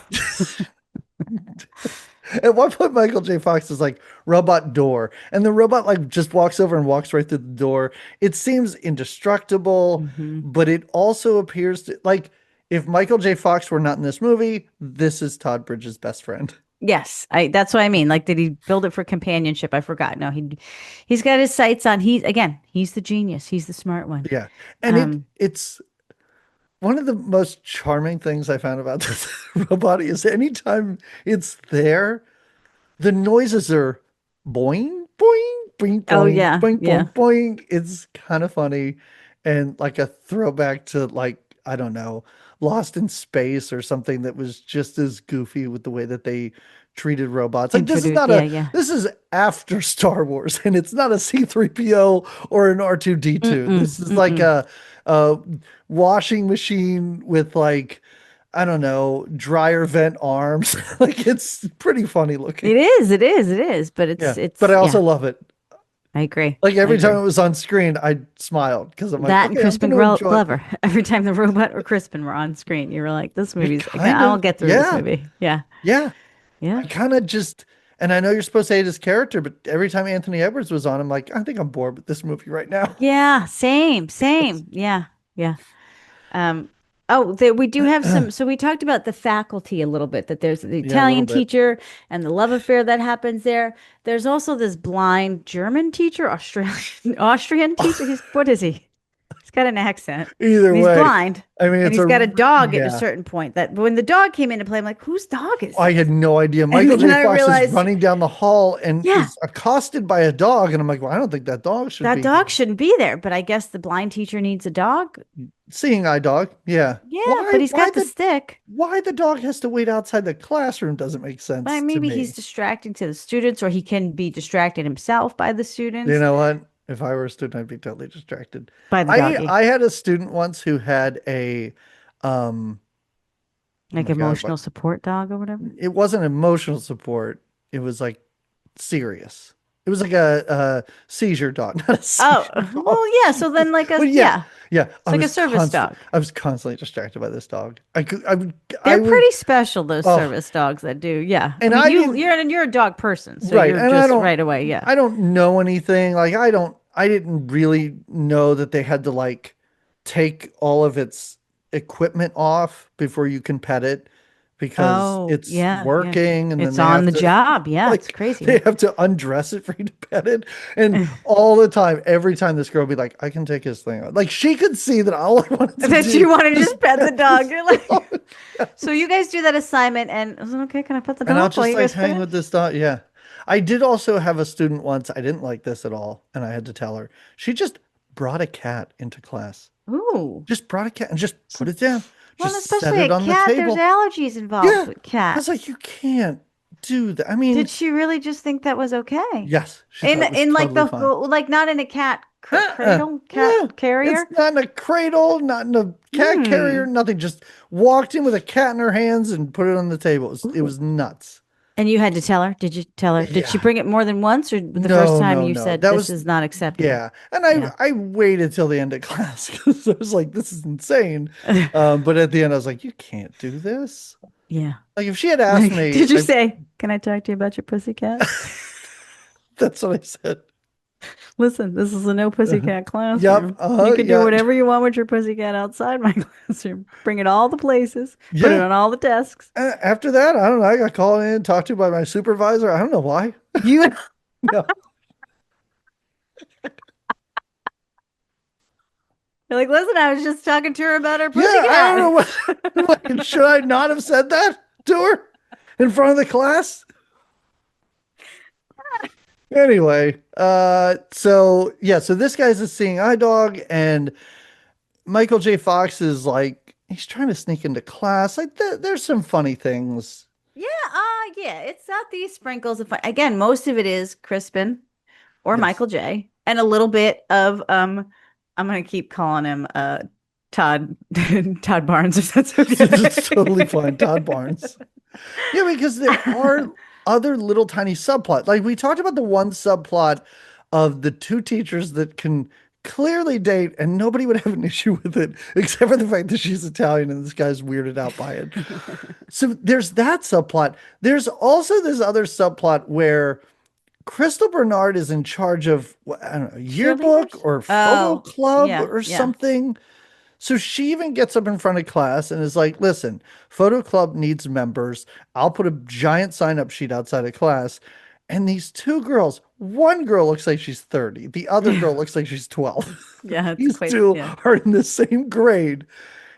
At one point, Michael J. Fox is like, robot door. And the robot like just walks over and walks right through the door. It seems indestructible, Hmm. but it also appears to like if Michael J. Fox were not in this movie, this is Todd Bridges' best friend. Yes, I that's what I mean. Like, did he build it for companionship? I forgot. No, he's got his sights on he's the genius. He's the smart one. Yeah. And Um, it's one of the most charming things I found about this robot is anytime it's there, the noises are boing, boing, boing, oh boing, yeah, boing, yeah. boing, boing. It's kind of funny and like a throwback to like, I don't know, Lost in Space or something that was just as goofy with the way that they treated robots. Like Introduce yeah, yeah. this is after Star Wars and it's not a C3PO or an R2D2. Mm-mm, This is like mm-mm. a washing machine with like I don't know, dryer vent arms. Like it's pretty funny looking. It is, but Yeah. But it's I yeah, also love it. I agree. Like I every time agree. it was on screen, I smiled because I'm like, That and okay, I'm Crispin going to enjoy it. Glover. Every time the robot or Crispin were on screen, you were like, "This It movie's. kind I'll of, get through this yeah, movie." Yeah, yeah. yeah, I kind of just, and I know you're supposed to hate his character, but every time Anthony Edwards was on, I'm like, I think I'm bored with this movie right now. yeah. Same, same. Yeah, yeah. Um, oh, we do have some. So we talked about the faculty a little bit, that there's the Yeah, a little Italian bit. teacher and the love affair that happens there. There's also this blind German teacher, Australian Austrian teacher. What is he? He's got an accent Either and he's way, blind I mean, and it's he's got a dog at a yeah. certain point that when the dog came into play, I'm like, whose dog is I this? had no idea. And Michael then J. I Fox is realized, running down the hall and yeah, is accosted by a dog. And I'm like, well, I don't think that dog should that be here. dog shouldn't be there, but I guess the blind teacher needs a dog. Seeing eye dog. Yeah. Yeah, but he's Why got the stick. why the dog has to wait outside the classroom doesn't make But sense to maybe he's me. distracting to the students, or he can be distracted himself by the You students, know what? If I were a student, I'd be totally distracted. by the doggy. I had a student once who had a um Oh Like my God, what? emotional support dog or whatever. It wasn't emotional support. It was like serious. It was like a seizure dog, not a Oh, seizure dog. well, yeah. So Jesus. then, like a But yeah, yeah, yeah. it's like a service dog. I was constantly distracted by this dog. I They're would. pretty special, those Oh, service dogs that do. Yeah. I and mean, I didn't. you're a dog person, so Right, you're and just right away. Yeah. I don't know anything. Like I didn't really know that they had to like take all of its equipment off before you can pet it because Oh, it's yeah, yeah. working and then It's they on have the to job. Yeah, it's like crazy. they have to undress it for you to pet it. And all the time, every time this girl would be like, I can take his thing off. Like she could see that all I wanted to That do you want to was just pet the pet dog. this You're like, dog. so you guys do that assignment, and is it okay? Can I pet the And I'll dog while just you like guys hang finish? with this dog. Yeah. I did also have a student once. I didn't like this at all. And I had to tell her. She just brought a cat into class. Ooh. Just brought a cat and just So, put it down. well, and Just set especially a it on the cat, there's table. allergies involved Yeah. with I was like, cats. you can't do that. I Did mean, she really just think that was okay? yes, she thought it was In like totally the fine. like not in a cat Uh-uh. cradle, No, cat it's carrier? not in a cradle, not in a cat carrier, Hmm. nothing. Just walked in with a cat in her hands and put it on the table. It Ooh. was nuts. And you had to tell her? Did you tell her? Did she Yeah. bring it more than once, or the first No, time no, you no. said That this was is not acceptable? yeah. And Yeah. I waited till the end of class because I was like, this is insane. But at the end, I was like, you can't do this. Yeah. Like if she had asked Like, me, did you say, "Can I talk to you about your pussycat?" that's what I said. Listen, this is a no pussycat Yep. classroom. You can do Yeah. whatever you want with your pussycat outside my classroom. Bring it all the places, put it Yeah. on all the desks. After that, I don't know. I got called in, talked to by my supervisor. I don't know why. You No. You're like, listen, I was just talking to her about her Yeah, I don't know pussycat. what. Should I not have said that to her in front of the class? Anyway, so yeah, so this guy's a seeing eye dog, and Michael J. Fox is like he's trying to sneak into class. Like there's some funny things. Yeah, yeah, it's got these sprinkles of fun. Again, most of it is Crispin or Yes, Michael J. And a little bit of I'm gonna keep calling him Todd Todd Barnes if that's it's totally okay. fine. Todd Barnes. Yeah, because there are other little tiny subplots. Like we talked about the one subplot of the two teachers that can clearly date and nobody would have an issue with it, except for the fact that she's Italian and this guy's weirded out by it. So there's that subplot. There's also this other subplot where Crystal Bernard is in charge of, I don't know, yearbook Cheerleaders? or photo Oh, club yeah, or yeah. something. So she even gets up in front of class and is like, listen, photo club needs members. I'll put a giant sign up sheet outside of class. And these two girls, one girl looks like she's 30, the other girl looks like she's 12. Yeah, it's These quite, two yeah. are in the same grade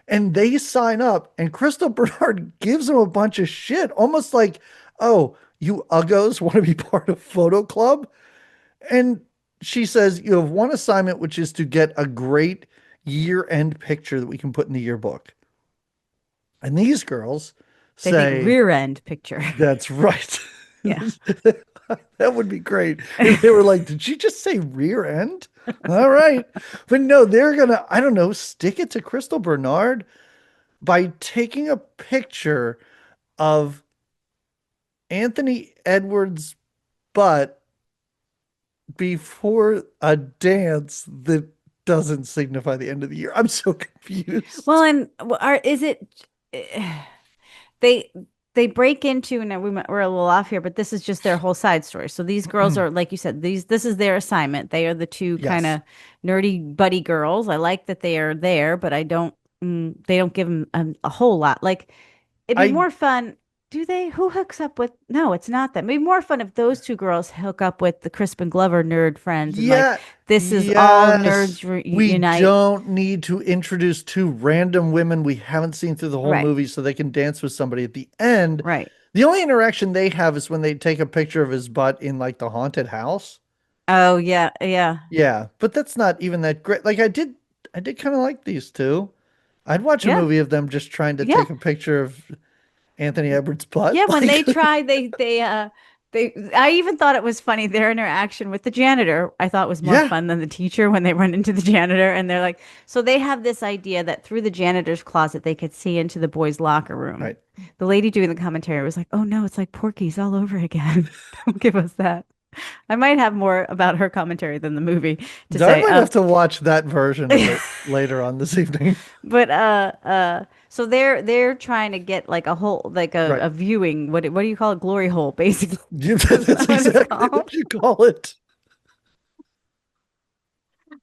and they sign up. And Crystal Bernard gives them a bunch of shit, almost like, oh, you uggos want to be part of photo club? And she says, you have one assignment, which is to get a great year end picture that we can put in the yearbook. And these girls They think say, rear end picture. that's right. Yeah. That would be great if they were like, did she just say rear end? All right. But no, they're going to, I don't know, stick it to Crystal Bernard by taking a picture of Anthony Edwards' butt before a dance that doesn't signify the end of the year. I'm so Well, confused. and is it they they break into, and we're a little off here, but this is just their whole side story. So these girls are, like you said, this is their assignment. They are the two kind Yes. of nerdy buddy girls. I like that they are there, but I don't they don't give them a whole lot. Like it'd be I more fun. Do they? Who hooks up with? No, it's not that. It'd be more fun if those two girls hook up with the Crispin Glover nerd friends and like Yeah, this is all yes. nerds We unite. don't need to introduce two random women we haven't seen through the whole Right, movie so they can dance with somebody at the end. right. The only interaction they have is when they take a picture of his butt in like the haunted house. Oh yeah, yeah, Yeah, but that's not even that great. Like I did kind of like these two. I'd watch a yeah, movie of them just trying to yeah. take a picture of Anthony Edwards' butt. Yeah, when they Like, try, I even thought it was funny. Their interaction with the janitor, I thought was more Yeah, fun than the teacher when they run into the janitor and they're like, so they have this idea that through the janitor's closet they could see into the boys' locker room. right. The lady doing the commentary was like, "Oh no, it's like Porky's all over again." Don't give us that. I might have more about her commentary than the movie to I say. might have to watch that version of it later on this evening. But so they're trying to get like a whole like Right. a viewing. What do you call it? Glory hole, basically. Yeah, Is that's that what it's exactly called? what you call it.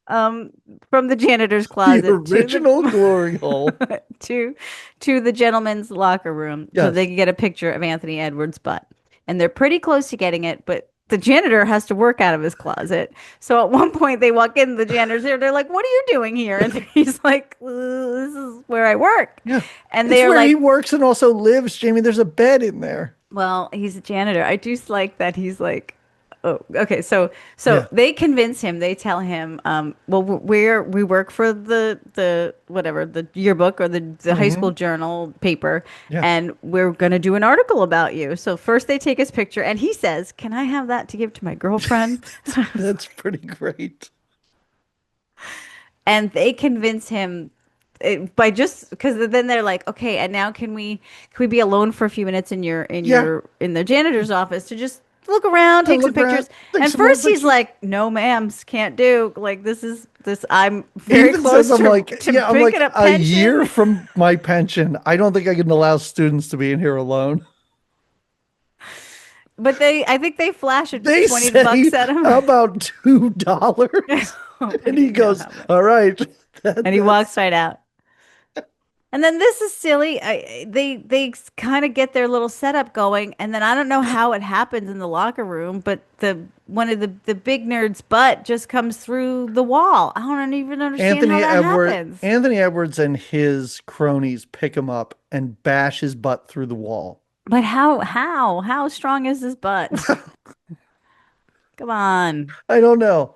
Um, from the janitor's The closet to original the glory hole. to to the gentleman's locker room so they Yes. can get a picture of Anthony Edwards' butt. And they're pretty close to getting it, but the janitor has to work out of his closet. So at one point they walk in, the janitor's there. They're like, "What are you doing here?" And he's like, "This is where I work." Yeah. And It's they are where he like, works and also lives, Jamie. There's a bed in there. well, he's a janitor. I do like that he's like, oh, okay. So Yeah. they convince him. They tell him, well, we work for the whatever the yearbook or the high school Hmm. journal paper, Yeah. and we're gonna do an article about you. So first they take his picture, and he says, "Can I have that to give to my girlfriend?" That's pretty great. And they convince him by just because then they're like, okay, and now can we be alone for a few minutes in Yeah. in the janitor's office to just look around, I take some look around, pictures. take And some more first he's pictures. like, no, ma'ams, can't do. Like this. I'm He very even says, close I'm like, to yeah, I'm picking like up a year pension. from my pension. I don't think I can allow students to be in here alone. But I think they flash a They $20 say, at him. how about $2? Oh, And you he know goes, how much. all right. And he That's walks right out. And then this is silly. They kind of get their little setup going, and then I don't know how it happens in the locker room, but the one of the big nerd's butt just comes through the wall. I don't even understand how that happens. Anthony Edwards and his cronies pick him up and bash his butt through the wall. But how strong is this butt? Come on. I don't know.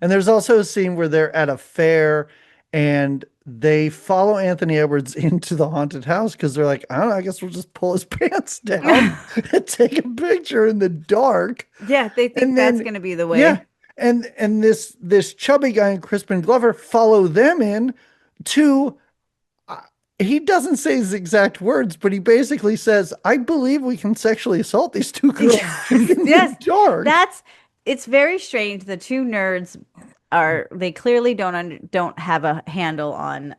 And there's also a scene where they're at a fair and they follow Anthony Edwards into the haunted house because they're like, I don't know, I guess we'll just pull his pants down and take a picture in the dark. Yeah, they think And that's then, gonna be the yeah, way. and this chubby guy and Crispin Glover follow them in to. uh, He doesn't say his exact words, but he basically says, "I believe we can sexually assault these two girls Yes, in the yes. dark." That's it's very strange. The two nerds are they clearly don't have a handle on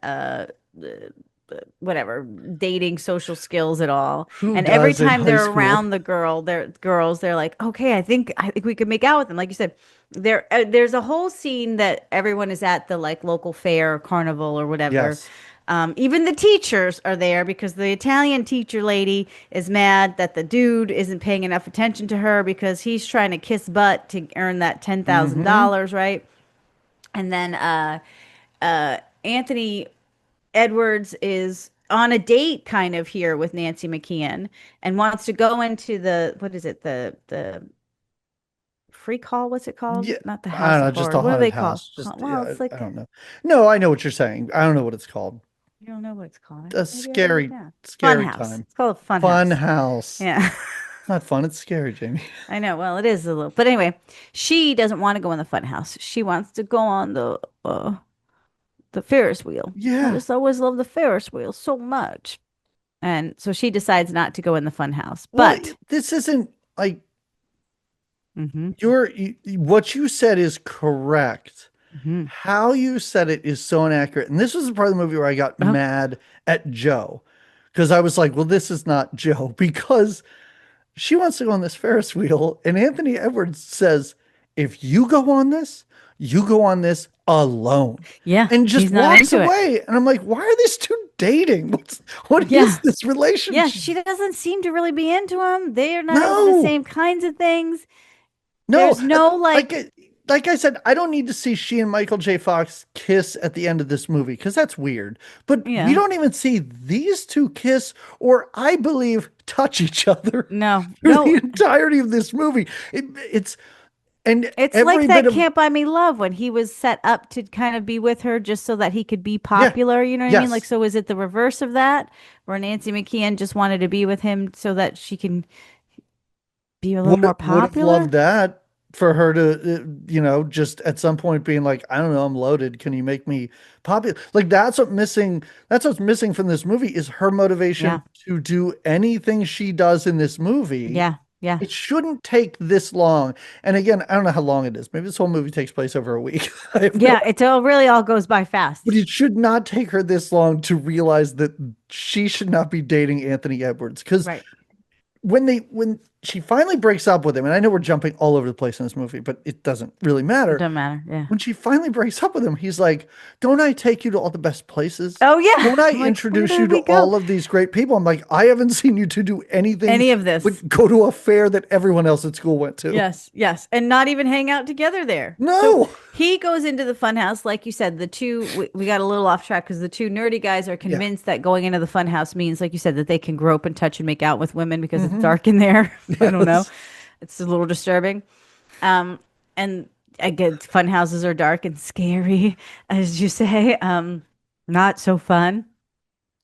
whatever dating social skills at all. Who And every does in time high they're school? around they're like, okay, I think we could make out with them. Like you said, there's a whole scene that everyone is at the like local fair or carnival or whatever. Yes. Even the teachers are there because the Italian teacher lady is mad that the dude isn't paying enough attention to her because he's trying to kiss butt to earn that Hmm. $10,000, right? And then Anthony Edwards is on a date kind of here with Nancy McKeon and wants to go into the what is it the freak hall? What's it called? Yeah, Not the I don't House know, of just Horrors. a What do haunted they call? house. Just Well, yeah, it's I like don't know. No, I know what you're saying. I don't know what it's called. you don't know what it's called. A Maybe I wrote it scary, down. Fun scary House. time. It's called a Fun Fun House. house. Yeah. It's not fun. It's scary, Jamie. I know. Well, it is a little, but anyway, she doesn't want to go in the fun house. She wants to go on the Ferris wheel. I Yeah. just always love the Ferris wheel so much. And so she decides not to go in the fun house. Well, But this isn't like hmm what you said is correct. hmm How you said it is so inaccurate. And this was the part of the movie where I got oh, mad at Joe because I was like, well, this is not Joe because she wants to go on this Ferris wheel. And Anthony Edwards says, if you go on this, you go on this alone yeah, and just he's not walks into it. away. And I'm like, why are these two dating? What is Yeah. this Yeah, relationship? she doesn't seem to really be into him. They are not into the No, same kinds of things. no. There's no Like, like, like I said, I don't need to see she and Michael J. Fox kiss at the end of this movie because that's weird. But we yeah. don't even see these two kiss or I believe touch each other No, through the no. entirety of this movie. It's and It's like every bit that of Can't Buy Me Love when he was set up to kind of be with her just so that he could be yeah, popular. You know what I mean? Like, yes, so is it the reverse of that, where Nancy McKeon just wanted to be with him so that she can be a little more Would have loved popular. that for her to, just at some point being like, I don't know, I'm loaded. Can you make me popular? Like that's what missing. That's what's missing from this movie is her motivation Yeah. to do anything she does in this movie. Yeah. Yeah. It shouldn't take this long. And again, I don't know how long it is. Maybe this whole movie takes place over a week. I have no, Yeah. It's all really all goes by fast. but it should not take her this long to realize that she should not be dating Anthony Edwards. Because Right. when she finally breaks up with him, and I know we're jumping all over the place in this movie, but it doesn't really It matter. doesn't matter. Yeah. When she finally breaks up with him, he's like, "Don't I take you to all the best places? Oh yeah. Don't I I'm like, where introduce you did to we go? all of these great people?" I'm like, "I haven't seen you to do anything Any of this. but go to a fair that everyone else at school went to." Yes, yes, and not even hang out together there. So No. he goes into the fun house, like you said. We got a little off track because the two nerdy guys are Yeah. convinced that going into the fun house means, like you said, that they can grope and touch and make out with women because it's Hmm. dark in there. I don't know. Yes. It's a little disturbing. And again, fun houses are dark and scary, as you say. Not so fun.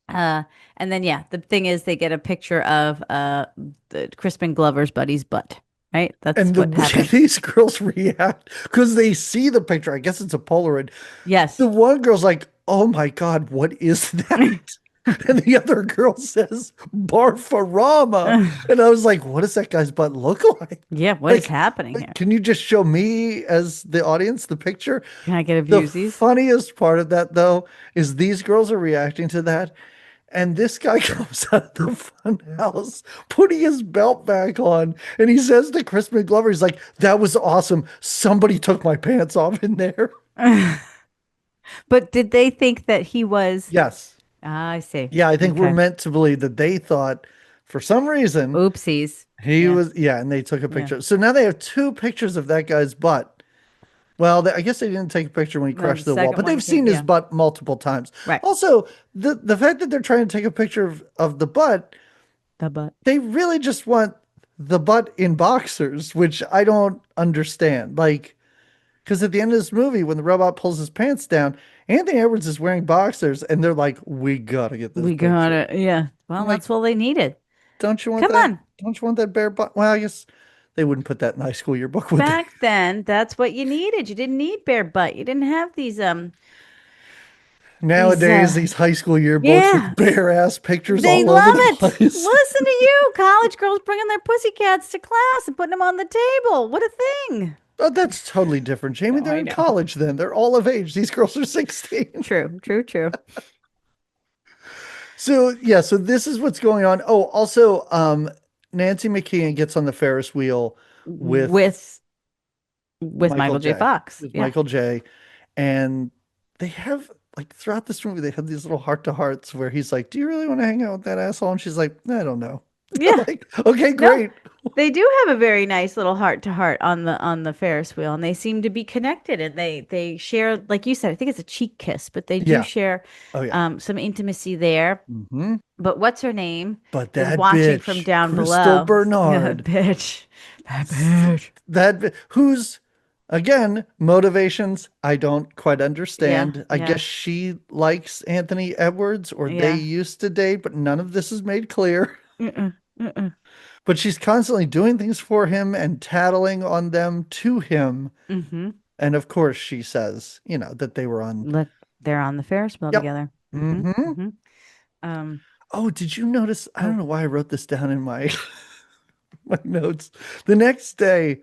Uh, and then yeah, the thing is they get a picture of the Crispin Glover's buddy's butt, right? That's And the what way happens. these girls react because they see the picture. I guess it's a Polaroid. The Yes. one girl's like, "Oh my God, what is that?" And the other girl says, "Barfarama." And I was like, what does that guy's butt look like? Yeah, what is Like, happening here? can you just show me as the audience the picture? Can I get a The viewsies? funniest part of that, though, is these girls are reacting to that. And this guy comes out of the fun house, putting his belt back on. And he says to Chris McGlover, he's like, "That was awesome. Somebody took my pants off in there." But did they think that he was? Yes. Ah, I see. Yeah, I think we're Okay. meant to believe that they thought for some reason Oopsies. he Yeah. was, yeah, and they took a Yeah. picture. So now they have two pictures of that guy's butt. Well, I guess they didn't take a picture when he No, the crashed the wall, second but one they've came. seen his Yeah. butt multiple times. Right. Also, the fact that they're trying to take a picture of the butt, The butt. they really just want the butt in boxers, which I don't understand. Like, because at the end of this movie, when the robot pulls his pants down, Anthony Edwards is wearing boxers, and they're like, "We gotta get this We got picture." it. Yeah. I'm Well, like, that's all they needed. don't you want Come that? on. Don't you want that bare butt? Well, I guess they wouldn't put that in high school yearbook, would they? Back then, that's what you needed. You didn't need bare butt. You didn't have these Nowadays, these high school yearbooks yeah. with bare ass pictures They all over love the it. place. Listen to you, college girls bringing their pussycats to class and putting them on the table. What a thing. But that's totally different, Jamie. No, They're I in know. college then. They're all of age. These girls are 16. True, true, true. So yeah, so this is what's going on. Oh, also, Nancy McKeon gets on the Ferris wheel with With Michael Michael J. J. Fox. With Yeah. Michael J. And they have like throughout this movie, they have these little heart to hearts where he's like, "Do you really want to hang out with that asshole?" And she's like, "I don't know." Yeah. Like, okay, No, great. they do have a very nice little heart to heart on the Ferris wheel, and they seem to be connected, and they share, like you said, I think it's a cheek kiss, but they do Yeah. share Oh yeah. some intimacy there. Hmm. But what's her name But is that watching from bitch, down Crystal below. Yeah, Bernard, bitch. That bitch. who's again motivations I don't quite Yeah, understand. I yeah, guess she likes Anthony Edwards, or they yeah. used to date, but none of this is made clear. Mm-mm, mm-mm, But she's constantly doing things for him and tattling on them to him. mm-hmm. And of course, she says, that they were on. Look, they're on the Ferris wheel Yep. together. Mm-hmm, Hmm. mm-hmm. Um, Oh, did you notice? I don't oh, know why I wrote this down in my my notes. The next day,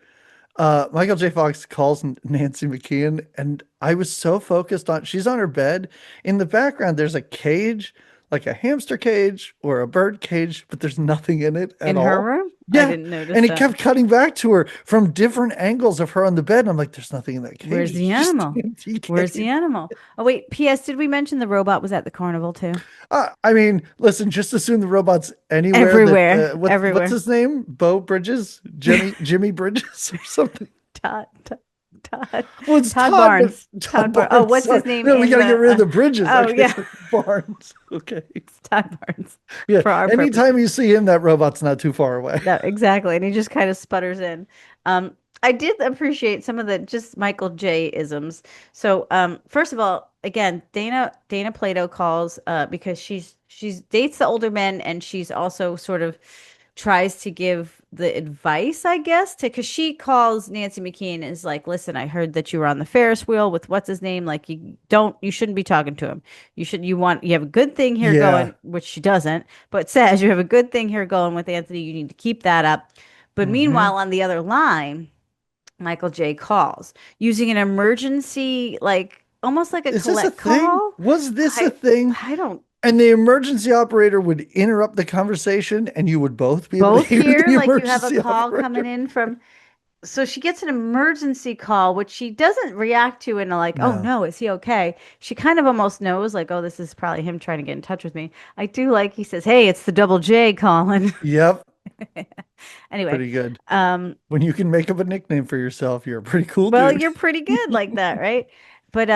Michael J. Fox calls Nancy McKeon, and I was so focused on she's on her bed. In the background, there's a cage, like a hamster cage or a bird cage, but there's nothing in it at in her all. room? I Yeah. didn't notice And it that. kept cutting back to her from different angles of her on the bed. And I'm like, there's nothing in that cage. Where's It's the just an animal? empty Where's the cage. animal? Oh, wait. P.S. Did we mention the robot was at the carnival too? I mean, listen, just assume the robot's anywhere Everywhere. what's Everywhere. his name? Bo Bridges? Jimmy Bridges or something? Todd, Todd, Todd, Well, it's Todd Todd, but Barnes. Todd Todd Barnes. Oh, Barnes. what's Sorry. his name No, we in got to get the? rid of the Bridges. Oh, Okay, yeah, so Barnes. Okay. it's Todd Barnes Yeah. for our Anytime purposes. you see him, that robot's not too far away. No, exactly. And he just kind of sputters in. I did appreciate some of the just Michael J isms. So, first of all, again, Dana Plato calls because she's dates the older men and she's also sort of tries to give the advice, I guess, to because she calls Nancy McKeon and is like, listen, I heard that you were on the Ferris wheel with what's his name. Like you shouldn't be talking to him. You have a good thing here Yeah. going, which she doesn't, but says you have a good thing here going with Anthony. You need to keep that up. But Hmm. meanwhile, on the other line, Michael J calls using an emergency, like almost like a Is this a collect thing? call. Was this a I thing? I don't And the emergency operator would interrupt the conversation, and you would both be able to both hear hear the like you have a emergency call coming operator. in from. So she gets an emergency call, which she doesn't react to in a like, oh No. no, is he okay? She kind of almost knows, like, oh, this is probably him trying to get in touch with me. I do like he says, hey, it's the double J calling. Yep. Anyway, Pretty good. um, When you can make up a nickname for yourself, you're a pretty cool well, dude. you're pretty good like that, right? But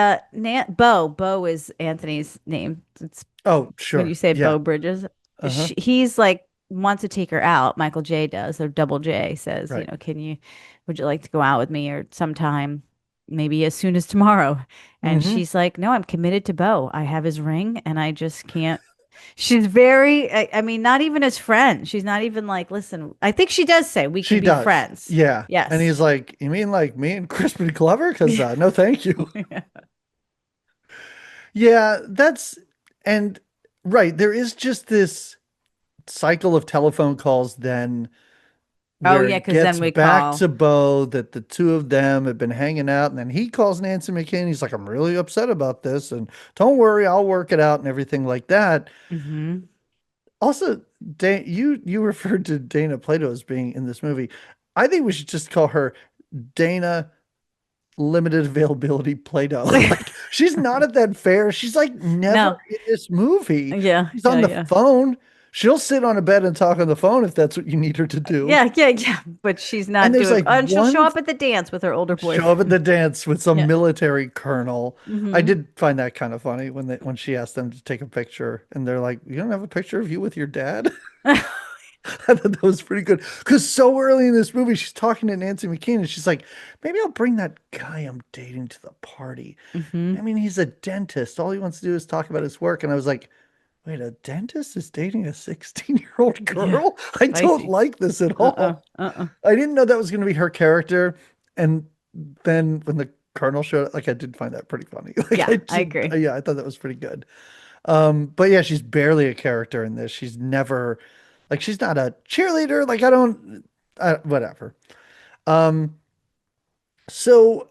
Bo is Anthony's name. It's Oh, when you sure. say Yeah. Beau Bridges. Uh-huh. He's like wants to take her out. Michael J does, or Double J says, Right. would you like to go out with me or sometime, maybe as soon as tomorrow? And Hmm. she's like, no, I'm committed to Bo. I have his ring and I just can't. She's very, I mean, not even as friends. She's not even like, listen, I think she does say we can She be does. friends. Yeah. And Yes. he's like, you mean like me and Crispin Glover? Because no, thank you. Yeah, and right. There is just this cycle of telephone calls then Oh, where yeah, it because then gets we back call. to Bo that the two of them have been hanging out, and then he calls Nancy McKinney. He's like, I'm really upset about this, and don't worry, I'll work it out and everything like that. Hmm. Also, you referred to Dana Plato as being in this movie. I think we should just call her Dana limited availability Play-Doh. Like she's not at that fair. She's like never No. in this movie. Yeah, She's yeah, on the yeah. phone. She'll sit on a bed and talk on the phone if that's what you need her to do. Yeah, yeah, yeah. But she's And not there's doing, like oh, and she'll show one up at the dance with her older show up at boyfriend. the dance with some Yeah. military colonel. I Hmm. did find that kind of funny when she asked them to take a picture and they're like, "You don't have a picture of you with your dad?" I thought that was pretty good because so early in this movie, she's talking to Nancy McKean and she's like, "Maybe I'll bring that guy I'm dating to the party. Hmm. I mean, he's a dentist. All he wants to do is talk about his work." And I was like, "Wait, a dentist is dating a 16-year-old Yeah. girl? I don't Spicy. like this at Uh-uh. all." Uh-uh. I didn't know that was going to be her character. And then when the colonel showed up, like I did find that pretty funny. Like Yeah, I agree. yeah, I thought that was pretty good. But yeah, she's barely a character in this. She's never like she's not a cheerleader. Like whatever. Um, so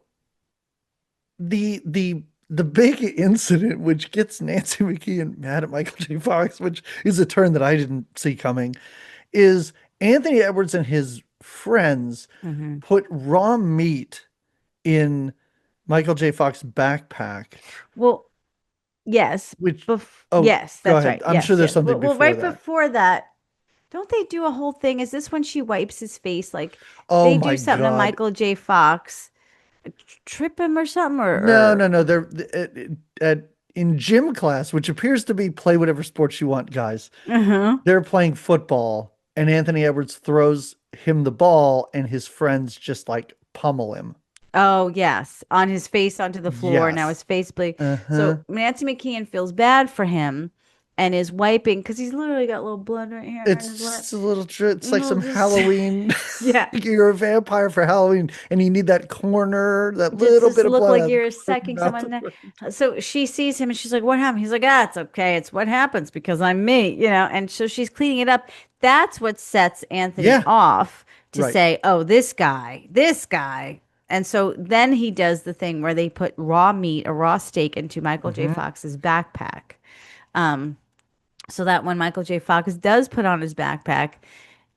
the big incident which gets Nancy McKeon mad at Michael J. Fox, which is a turn that I didn't see coming, is Anthony Edwards and his friends Hmm. put raw meat in Michael J. Fox's backpack, Well, yes. which, oh, Yes, go that's ahead. right. I'm sure Yes, there's yes. something Well, before right that. before that, don't they do a whole thing? Is this when she wipes his face? Like Oh they do my something to God. Michael J. Fox, trip him or something, No, or no, no. In gym class, which appears to be play whatever sports you want, guys. uh-huh. They're playing football, and Anthony Edwards throws him the ball, and his friends just like pummel him. Oh, yes, on his face onto the floor. Now Yes. his face bleed. Uh-huh. So Nancy McKeon feels bad for him and is wiping because he's literally got a little blood right here on It's his lip. just a little it's like Little some just Halloween. yeah. You're a vampire for Halloween, and you need that corner, that little Just bit of look blood like out of the you're corner of sucking your mouth. someone there. So she sees him and she's like, what happened? He's like, ah, it's okay. It's what happens because I'm me. And so she's cleaning it up. That's what sets Anthony Yeah, off to right. say, oh, this guy, this guy. And so then he does the thing where they put raw meat, a raw steak into Michael J. Hmm. Fox's backpack. Um, so that when Michael J. Fox does put on his backpack,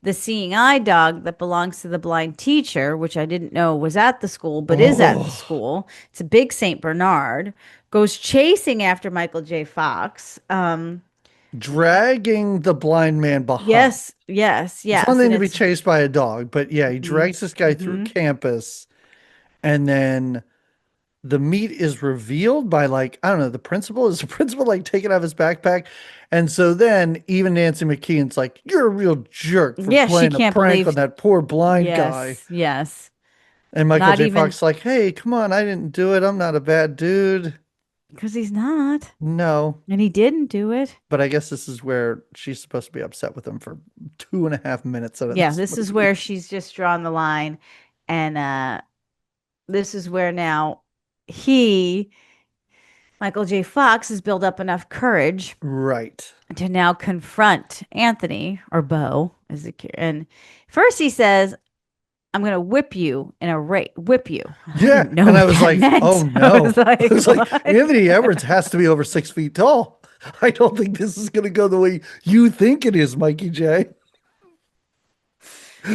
the seeing eye dog that belongs to the blind teacher, which I didn't know was at the school, but is at the Oh, school, it's a big Saint Bernard, goes chasing after Michael J. Fox. dragging the blind man behind. Yes, yes, It's one yes. thing And to be it's, chased by a dog, but yeah, he hmm, drags this guy through hmm, campus, and then the meat is revealed by like, I don't know, the principal is the principal like taking out of his backpack. And so then even Nancy McKeon's like, you're a real jerk for yeah, she playing a can't prank on believe, that poor blind guy. yes, yes. And Michael Not J. even, Fox is like, hey, come on, I didn't do it. I'm not a bad dude. Because he's not. No, And he didn't do it. but I guess this is where she's supposed to be upset with him for 2.5 minutes out of Yeah, this this is movie. where she's just drawn the line. And this is where now he, Michael J. Fox, has built up enough courage Right. to now confront Anthony or Beau as a and first he says, I'm gonna whip you in a race. Whip you. I Yeah. didn't know And I what was that like, oh meant. I was no. I like, was like, what? Anthony Edwards has to be over 6 feet tall. I don't think this is going to go the way you think it is, Mikey J.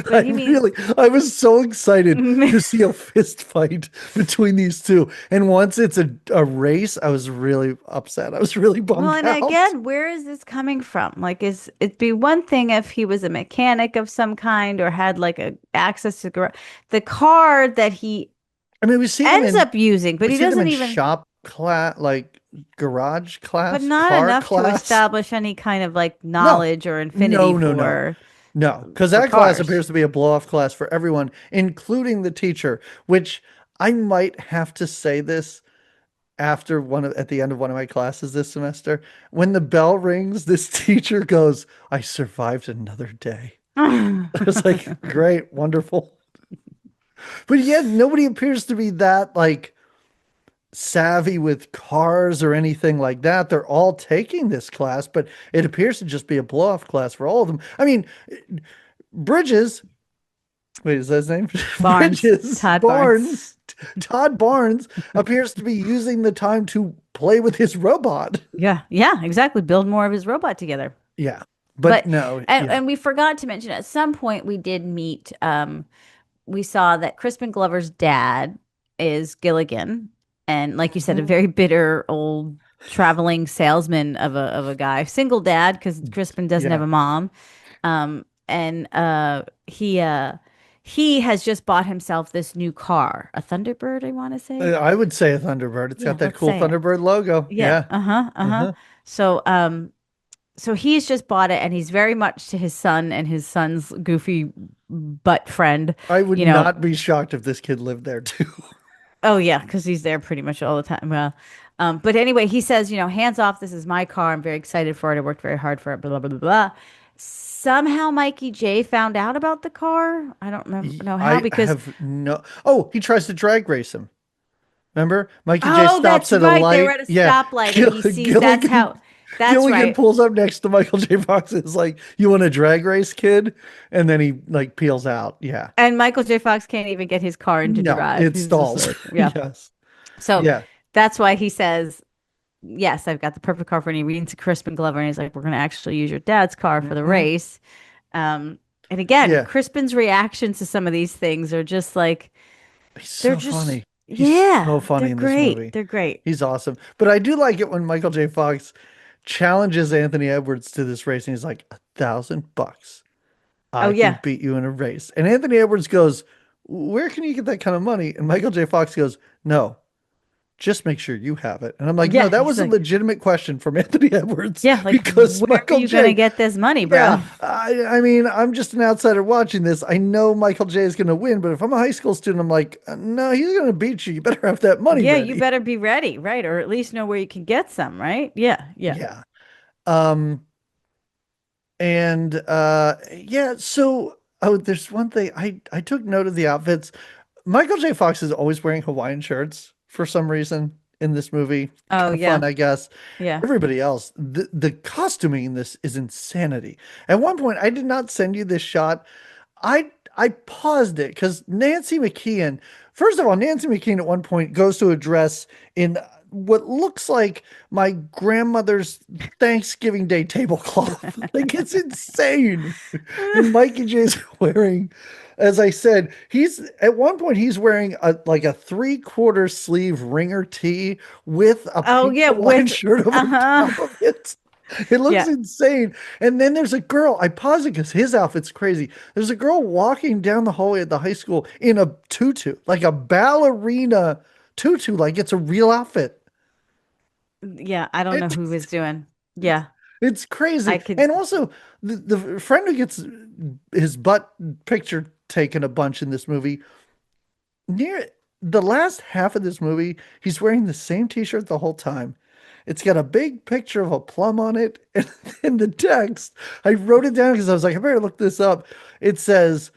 But he means I was so excited to see a fist fight between these two. And once it's a race, I was really upset. I was really well, bummed and out. again, where is this coming from? Like, is it'd be one thing if he was a mechanic of some kind or had like a access to the car that he I mean, we see them ends in up using, but we he see them doesn't in even, shop class, like garage but class, not car enough to class. establish any kind of like No, knowledge or infinity no, no, no. No, because for that class cars. appears to be a blow-off class for everyone, including the teacher, which I might have to say this at the end of one of my classes this semester. When the bell rings, this teacher goes, I survived another day. I was like, great, wonderful. But yet nobody appears to be that like savvy with cars or anything like that. They're all taking this class, but it appears to just be a blow-off class for all of them. I mean, Bridges, wait, is that his name? Barnes, Bridges Todd Barnes. Barnes, Todd Barnes appears to be using the time to play with his robot. Yeah, yeah, exactly. Build more of his robot together. Yeah, but But no, yeah. and we forgot to mention at some point we did meet we saw that Crispin Glover's dad is Gilligan, and like you said, a Mhm. very bitter old traveling salesman of a guy, single dad because Crispin doesn't have Yeah, a mom. And he has just bought himself this new car, a Thunderbird, I want to say. I would say a Thunderbird. It's Yeah, got that let's cool say it. Thunderbird logo. Yeah. Yeah. Uh-huh. Uh-huh. Uh-huh. So so he's just bought it and he's very much to his son and his son's goofy butt friend, I would you know. not be shocked if this kid lived there too. Oh yeah, because he's there pretty much all the time. Well, but anyway, he says, hands off, this is my car. I'm very excited for it. I worked very hard for it, blah, blah, blah, blah, blah. Somehow Mikey J found out about the car. I don't remember know how I because have no. Oh, he tries to drag race him. Remember? Mikey J oh, that's stops at a right. They were light. at a Yeah. stoplight and he sees Gilligan that's Gilligan right. pulls up next to Michael J. Fox and is like, "You want a drag race, kid?" And then he like peels out. Yeah. And Michael J. Fox can't even get his car into No, drive. it He's just stalls. like, yeah. Yes. So Yeah. that's why he says, yes, I've got the perfect car for him. He reads to Crispin Glover and he's like, we're going to actually use your dad's car for the Hmm. race. And again, Yeah. Crispin's reactions to some of these things are just like, He's they're so just, funny. He's so yeah, they're funny in this great. movie. They're great. He's awesome. But I do like it when Michael J. Fox challenges Anthony Edwards to this race, and he's like, $1,000. Oh, I can yeah. beat you in a race. And Anthony Edwards goes, where can you get that kind of money? And Michael J. Fox goes, no, just make sure you have it. And I'm like, no, Yeah. that He's was a like, legitimate question from Anthony Edwards yeah, like, because where are Michael you going to J. get this money, bro? Yeah, I mean, I'm just an outsider watching this. I know Michael J is going to win, but if I'm a high school student, I'm like, no, he's going to beat you. You better have that money Yeah, you ready. better be ready, right? Or at least know where you can get some, right? Yeah, yeah. Yeah. Um, and yeah, so oh, there's one thing I took note of the outfits. Michael J. Fox is always wearing Hawaiian shirts for some reason in this movie. Oh, Kind of fun, yeah. I guess. Yeah. Everybody else, the costuming in this is insanity. At one point, I did not send you this shot. I paused it because Nancy McKeon, first of all, Nancy McKeon at one point goes to a dress in what looks like my grandmother's Thanksgiving Day tablecloth. Like it's insane. And Mikey J's wearing, as I said, he's at one point he's wearing a like a 3/4 sleeve ringer tee with a Oh, pink yeah, Hawaiian with shirt over uh-huh. top of it. It looks Yeah. insane. And then there's a girl. I pause it because his outfit's crazy. There's a girl walking down the hallway at the high school in a tutu, like a ballerina tutu, like it's a real outfit. Yeah, I don't know It, who was doing. Yeah, it's I crazy. could. And also, the friend who gets his butt picture taken a bunch in this movie, near the last half of this movie, he's wearing the same t-shirt the whole time. It's got a big picture of a plum on it. And in the text, I wrote it down because I was like, I better look this up. It says,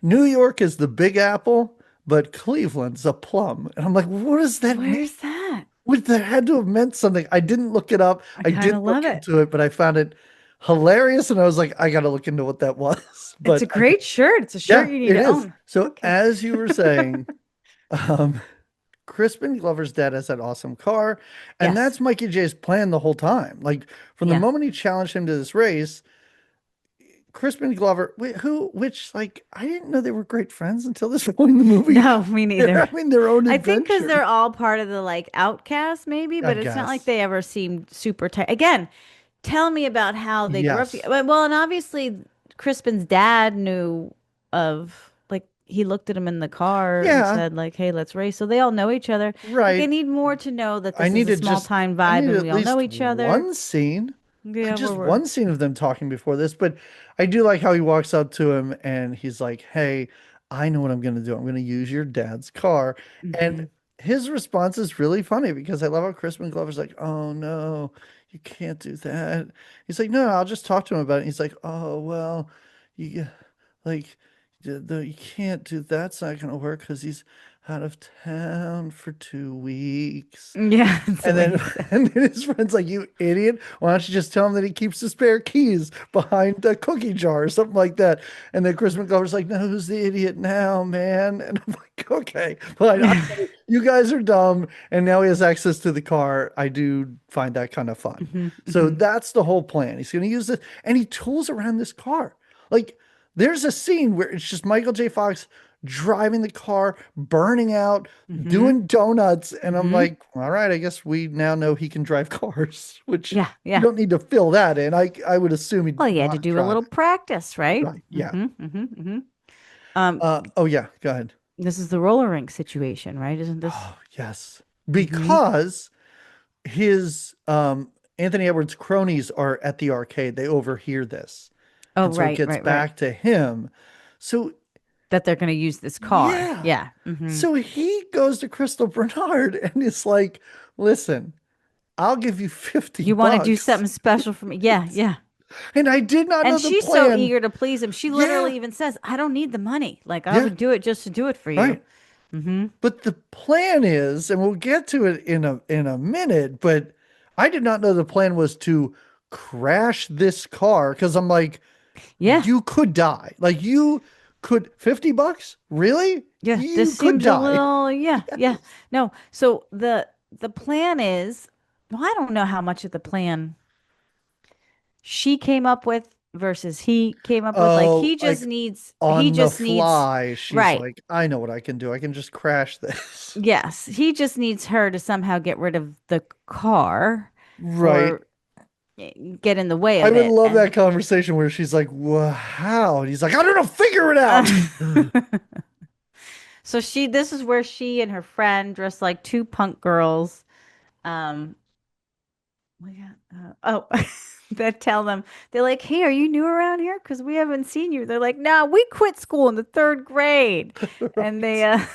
New York is the Big Apple, but Cleveland's a plum. And I'm like, what does that mean? Where's that? That had to have meant something. I didn't look it up. I I kind didn't of love look it. into it, but I found it hilarious. And I was like, I got to look into what that was. It's a But great shirt. It's a yeah, shirt you need it to is. own. So Okay. as you were saying, um, Crispin Glover's dad has that awesome car, and Yes. that's Mikey J's plan the whole time. Like from the Yeah. moment he challenged him to this race, Crispin Glover, which like I didn't know they were great friends until this point in the movie. No, me They're neither. having their own I think because adventure. they're all part of the like outcast, maybe, I but it's not like guess. they ever seemed super tight. Again, tell me about how they grew up Yes. together. Well, and obviously Crispin's dad knew of like he looked at him in the car and Yeah. said like, "Hey, let's race." So they all know each other. Like I Right. need more to know that I this is a needed small just time I vibe needed and at we all know least each other. one scene. Yeah, Just we're one scene of them talking before this, but I do like how he walks up to him and he's like, "Hey, I know what I'm going to do. I'm going to use your dad's car." And hmm his response is really funny because I love how Crispin Glover's like, "Oh no, you can't do that." He's like, "No, I'll just talk to him about it." He's like, "Oh well, you like you can't do that's not going to work because he's out of town for 2 weeks." Yeah, that's the And way then, he said. and then his friend's like, "You idiot. Why don't you just tell him that he keeps the spare keys behind the cookie jar or something like that?" And then Chris McGlover's like, "No, who's the idiot now, man?" And I'm like, okay, fine. You guys are dumb. And now he has access to the car. I do find that kind of fun. hmm So hmm that's the whole plan. He's going to use it. And he tools around this car. Like, there's a scene where it's just Michael J. Fox driving the car, burning out, hmm doing donuts. And I'm hmm like, all right, I guess we now know he can drive cars, which Yeah, you yeah. don't need to fill that in. I would assume he'd Well, you had want to to do a drive little it. practice, right? Right. Yeah. Um, Oh yeah, go ahead. this is the roller rink situation, right? Isn't this? Oh, yes. hmm Because his Anthony Edwards cronies are at the arcade. They overhear this. Oh, And so it right, gets right, right. back to him. So That they're going to use this car. yeah. Yeah. So he goes to Crystal Bernard and is like, listen, I'll give you 50 You want to do bucks. something special for me? Yeah, yeah. And I did not know And the she's so plan. eager to please him. She Yeah. literally even says, "I don't need the money. Like I Yeah. would do it just to do it for you." Right. But the plan is, and we'll get to it in a minute, but I did not know the plan was to crash this car because I'm like, Yeah, you could die. Like you could $50? Really? yeah. This You could seems a die. little. Yeah, yeah. Yes. No. So the plan is. Well, I don't know how much of the plan she came up with versus he came up with. Like Oh, like he on the just needs fly, she's right. like, I know what I can do. I can just crash this. Yes, he just needs her to somehow get rid of the car Right. or get in the way I of would it. love that And conversation where she's like, well, how? And he's like, I don't know, figure it out. so this is where she and her friend dressed like two punk girls. Um, oh, that tell them they're like, "Hey, are you new around here? Because we haven't seen you." They're like, "Nah, we quit school in the third grade," and Right.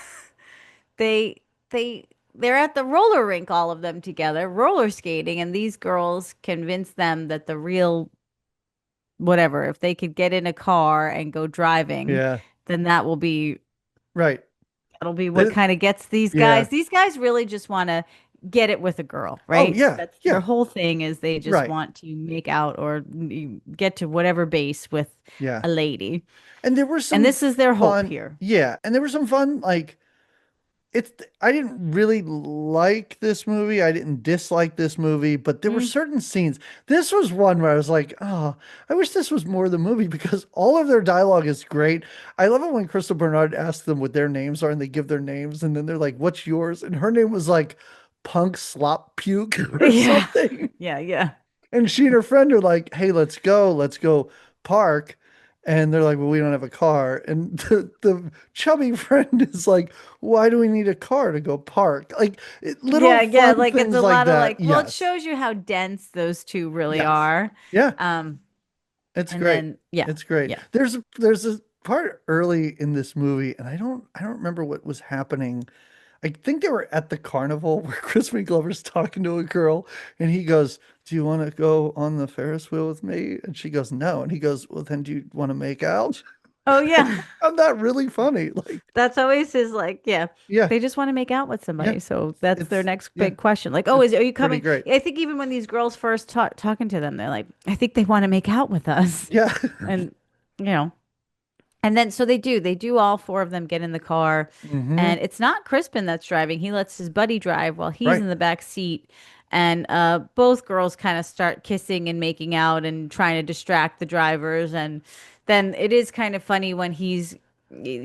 they they're at the roller rink, all of them together, roller skating, and these girls convince them that the real whatever, if they could get in a car and go driving, Yeah. then Right. that'll be what Th- kind of gets these guys. yeah. These guys really just want to get it with a girl, Oh, right? yeah. That's their Yeah. whole thing is they just Right. want to make out or get to whatever base with Yeah. a lady. And there were And some this is their hope fun, here. yeah. And there were some fun, like, it's, I didn't really like this movie. I didn't dislike this movie, but there were Mm. certain scenes. This was one where I was like, oh, I wish this was more of the movie because all of their dialogue is great. I love it when Crystal Bernard asks them what their names are and they give their names and then they're like, what's yours? And her name was like Punk Slop Puke or Yeah. something. Yeah, yeah. And she and her friend are like, hey, let's go park. And they're like, well, we don't have a car. And the chubby friend is like, why do we need a car to go park? Like little Yeah, yeah, fun like it's things a like lot of that. like, well, it Yes. shows you how dense those two really Yes. are. Yeah. Um, It's and great. then yeah, It's great. yeah. There's a part early in this movie, and I don't remember what was happening. I think they were at the carnival where Crispin Glover's talking to a girl, and he goes, "Do you want to go on the Ferris wheel with me?" And she goes, "No." And he goes, "Well, then do you want to make out?" Oh yeah. I'm not really funny. Like, That's always his like, yeah. yeah, They just want to make out with yeah, somebody. So that's their next yeah, big question. Like, oh, it's are you pretty coming? great. I think even when these girls first talking to them, they're like, I think they want to make out with us. Yeah. And you know, and then so they do all four of them get in the car, Hmm. and it's not Crispin that's driving. He lets his buddy drive while he's Right. in the back seat. And both girls kind of start kissing and making out and trying to distract the drivers. And then it is kind of funny when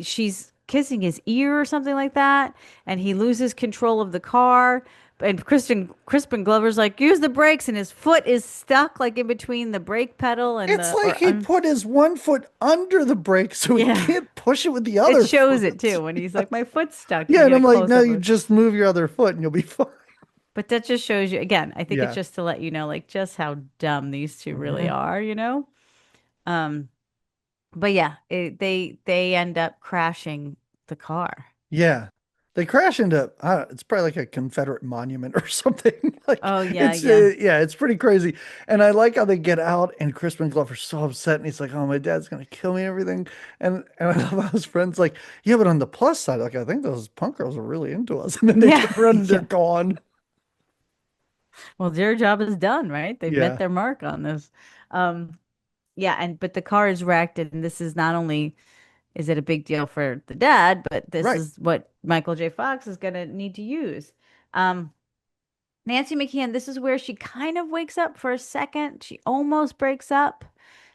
she's kissing his ear or something like that, and he loses control of the car. And Crispin Glover's like, use the brakes, and his foot is stuck like in between the brake pedal and It's the like or he put his one foot under the brake so he yeah. can't push it with the It other shows it foot. too when he's like, my foot's stuck. You Yeah, and get a I'm like, close no, up you of, just move your other foot and you'll be fine. but that just shows you again. I think it's Yeah. just to let you know, like, just how dumb these two really Hmm. are, you know? Um, but yeah, they end up crashing the car. Yeah. They crash into, it's probably like a Confederate monument or something. Like Oh yeah, it's, yeah, yeah, it's pretty crazy. And I like how they get out and Crispin Glover's so upset and he's like, "Oh, my dad's gonna kill me and everything." And I love how his friends like, "Yeah, but on the plus side, like I think those punk girls are really into us." And then they yeah, turn around and they're yeah. gone. Well, their job is done, right? They've met Yeah. their mark on this. Um, yeah, and but the car is wrecked, and this is not only is it a big deal for the dad, but this Right. is what Michael J. Fox is gonna need to use. Um, Nancy McKeon, this is where she kind of wakes up for a second. She almost breaks up.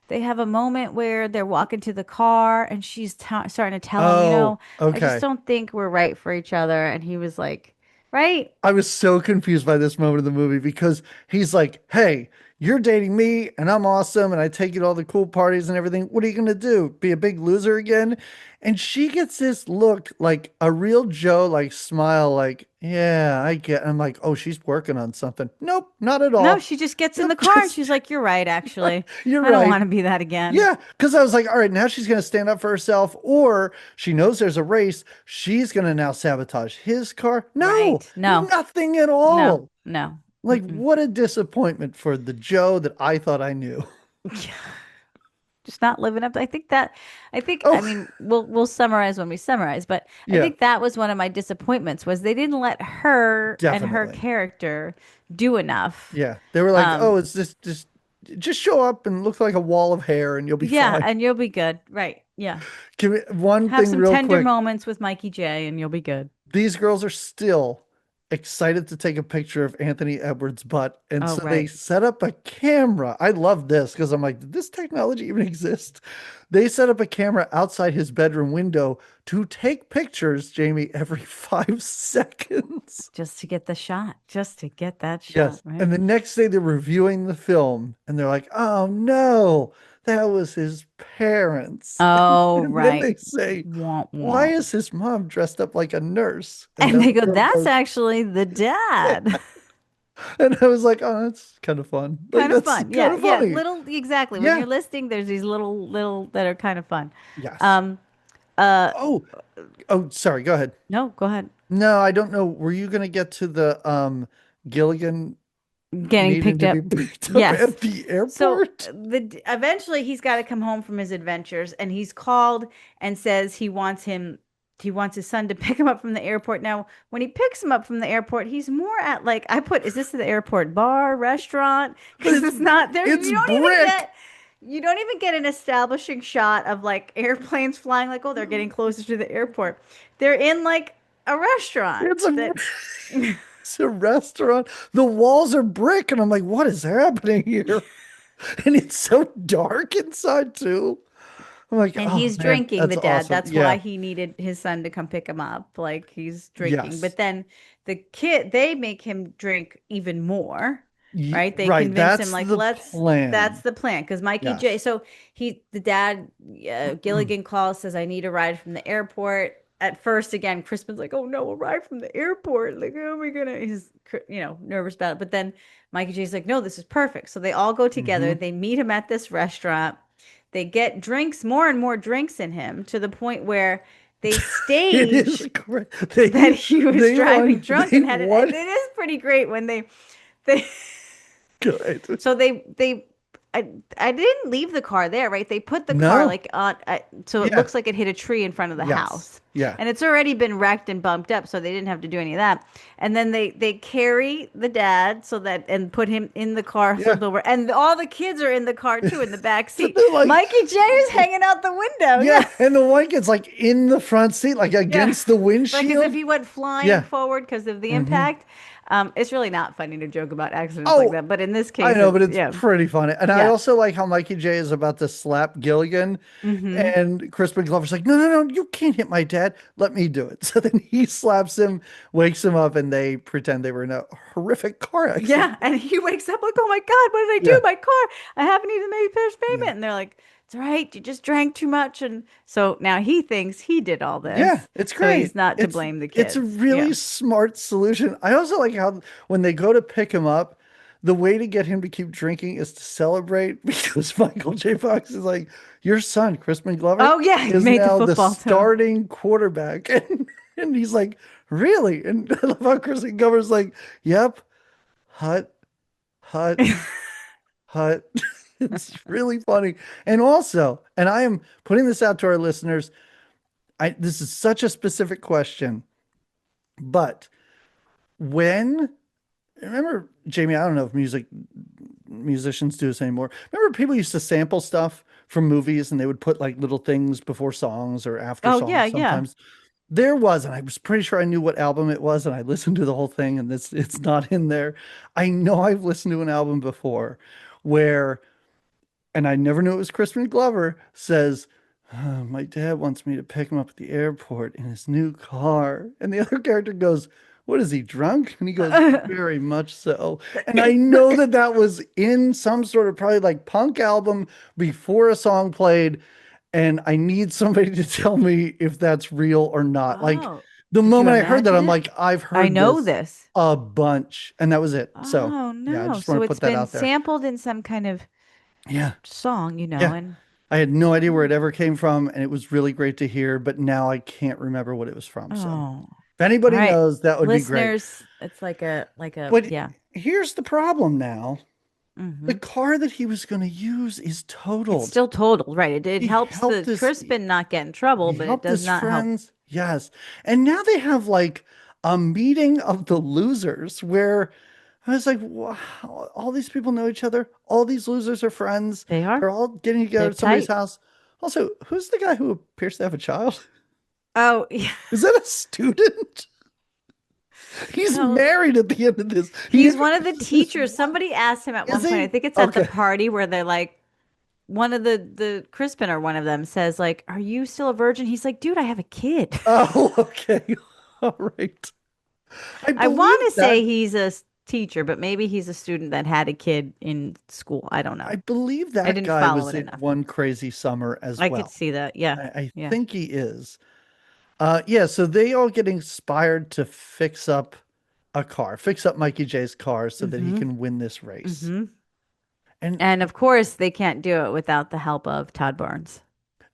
They have a moment where they're walking to the car and she's starting to tell him, Oh, I just okay. don't think we're right for each other. And he was like, right? I was so confused by this moment of the movie because he's like, "Hey, you're dating me and I'm awesome and I take you to all the cool parties and everything. What are you going to do? Be a big loser again?" And she gets this look like a real Joe, like smile, like, "Yeah, I get." I'm like, "Oh, she's working on something." Nope, not at No, all. she just gets in the Nope, car and just, she's like, you're right, actually. you're I don't right. want to be that again. Yeah, because I was like, all right, now she's going to stand up for herself, or she knows there's a race. She's going to now sabotage his car. No, Right. No, nothing at no, all. no. Like, Mm-mm. what a disappointment for the Joe that I thought I knew. Just not living up. I Oh, mean, we'll summarize when we summarize, but I yeah, think that was one of my disappointments was they didn't let her and her definitely. character do enough. Yeah, they were like, oh, Um, it's just show up and look like a wall of hair, and you'll be yeah, fine. and you'll be good. Right. Yeah. Give me one Have thing some real tender quick. moments with Mikey J and you'll be good. These girls are still excited to take a picture of Anthony Edwards' butt. And Oh, so they right. set up a camera. I love this because I'm like, did this technology even exist? They set up a camera outside his bedroom window to take pictures, Jamie, every 5 seconds. Just to get the shot, just to get that shot, Yes. right? And the next day they're reviewing the film and they're like, oh no, that was his parents. Oh, And then right. they say, Womp why womp. is his mom dressed up like a nurse? And And then they the go, girl that's goes, actually the dad. and I was like, oh, that's kind of fun. Like, Kind of that's fun. kind Yeah, of yeah. funny. Little, exactly. When Yeah. you're listing, there's these little that are kind of fun. Yes. Um, uh, Oh, oh, sorry. Go ahead. no, go ahead. No, I don't know. Were you going to get to the Gilligan Getting needing picked to be up. picked up Yes. at the So airport? the eventually he's got to come home from his adventures, and he's called and says he wants his son to pick him up from the airport. Now, when he picks him up from the airport, he's more at like I put, is this the airport bar, restaurant? But Because it's not there. it's brick. You don't even get an establishing shot of like airplanes flying like, oh, they're getting closer to the airport. They're in like a restaurant It's a that it's a restaurant. The walls are brick, and I'm like, what is happening here? And it's so dark inside too. I'm like, and oh he's man, drinking, that's the dad. awesome. That's why Yeah. he needed his son to come pick him up. Like he's drinking. Yes. But then they make him drink even more, right? They Right. convince him, That's like, the that's plan. the plan. Because Mikey J, Yes. so the dad, Gilligan calls, says, I need a ride from the airport. At first, again, Crispin's like, oh no, a ride from the airport. Like, how are we gonna, he's, nervous about it. But then Mikey J's like, no, this is perfect. So they all go together. Hmm. They meet him at this restaurant. they get drinks, more and more drinks in him to the point where they It is stage great. that he was driving drunk They and had it. And won. it is pretty great when they Good. so they I didn't leave the car there, right? They put the car No. like on so it Yeah. looks like it hit a tree in front of the Yes. house. Yeah. And it's already been wrecked and bumped up, so they didn't have to do any of that. And then they carry the dad so that and put him in the car Yeah. flipped over. And all the kids are in the car too in the back seat. They're like, Mikey J is hanging out the window. yeah. Yeah. And the one gets like in the front seat, like Yeah. against the Like as if windshield. he went flying Yeah. forward because of the Hmm. impact. It's really not funny to joke about accidents like Oh, that, but in this I case, know, it's but it's yeah, pretty funny. And I yeah. also like how Mikey J is about to slap Gilligan, Hmm. and Crispin Glover's like, no, no, no, you can't hit my dad. Let me do it. So then he slaps him, wakes him up, and they pretend they were in a horrific car accident. Yeah, and he wakes up like, "Oh my God, what did I do? Yeah. My car! I haven't even made first Yeah. payment." And they're like, "It's all right. You just drank too much." And so now he thinks he did all Yeah, this, it's so he's great. not to blame the It's a kids. really Yeah. smart solution. I also like how when they go to pick him up, the way to get him to keep drinking is to celebrate because Michael J. Fox is like, your son, Crispin Glover, Oh yeah, he is made the now the football team. starting quarterback. And he's like, really? And I love how Crispin Glover's like, yep, hut, hut, hut. It's really funny. And also, and I am putting this out to our listeners, this is such a specific question, but when remember Jamie, I don't know if musicians do this anymore. Remember people used to sample stuff from movies and they would put like little things before songs or after Oh yeah, songs yeah. sometimes. There was, and I was pretty sure I knew what album it was, and I listened to the whole thing, and it's not in there. I know I've listened to an album before where, and I never knew it was Crispin Glover, says, my dad wants me to pick him up at the airport in his new car. And the other character goes, what is he, drunk? And he goes, very much so. And I know that that was in some sort of probably like punk album before a song played. And I need somebody to tell me if that's real or not. Like Oh, the did you moment I heard that, imagine I'm it? like, I've I heard know this this. a bunch. And that was it. So Oh yeah, I no. just want So to it's put that been out there. sampled in some kind of Yeah. song, Yeah. and I had no idea where oh, it ever came from, and it was really great to hear, but now I can't remember what it was from. So oh. if All anybody right. knows, that would be great. Listeners, it's like a But yeah. here's the problem now. The Hmm. car that he was going to use is It's totaled. still totaled, right? It He helps helped the his Crispin not get in trouble, he but it helped does his not help. friends. Yes. And now they have like a meeting of the losers where I was like, wow, all these people know each other. All these losers are friends. They are. They're all getting together They're at somebody's tight. house. Also, who's the guy who appears to have a child? Oh, yeah. Is that a student? He's No, married at the end of this. He he's one of the introduces his teachers. wife. Somebody asked him at Is one point, I he? think it's at the Okay. party where they're like, one of the Crispin or one of them says, like, "Are you still a virgin?" He's like, "Dude, I have a kid." Oh, okay. All right. I I want believe to that say he's a teacher, but maybe he's a student that had a kid in school. I don't I know. believe I that didn't guy follow was it in enough. One Crazy Summer as I could well. see that. Yeah. I Yeah. think he is. Yeah, so they all get inspired to fix up a car, fix up Mikey J's car so that he Mm-hmm. can win this race. Mm-hmm. And And of course, they can't do it without the help of Todd Barnes.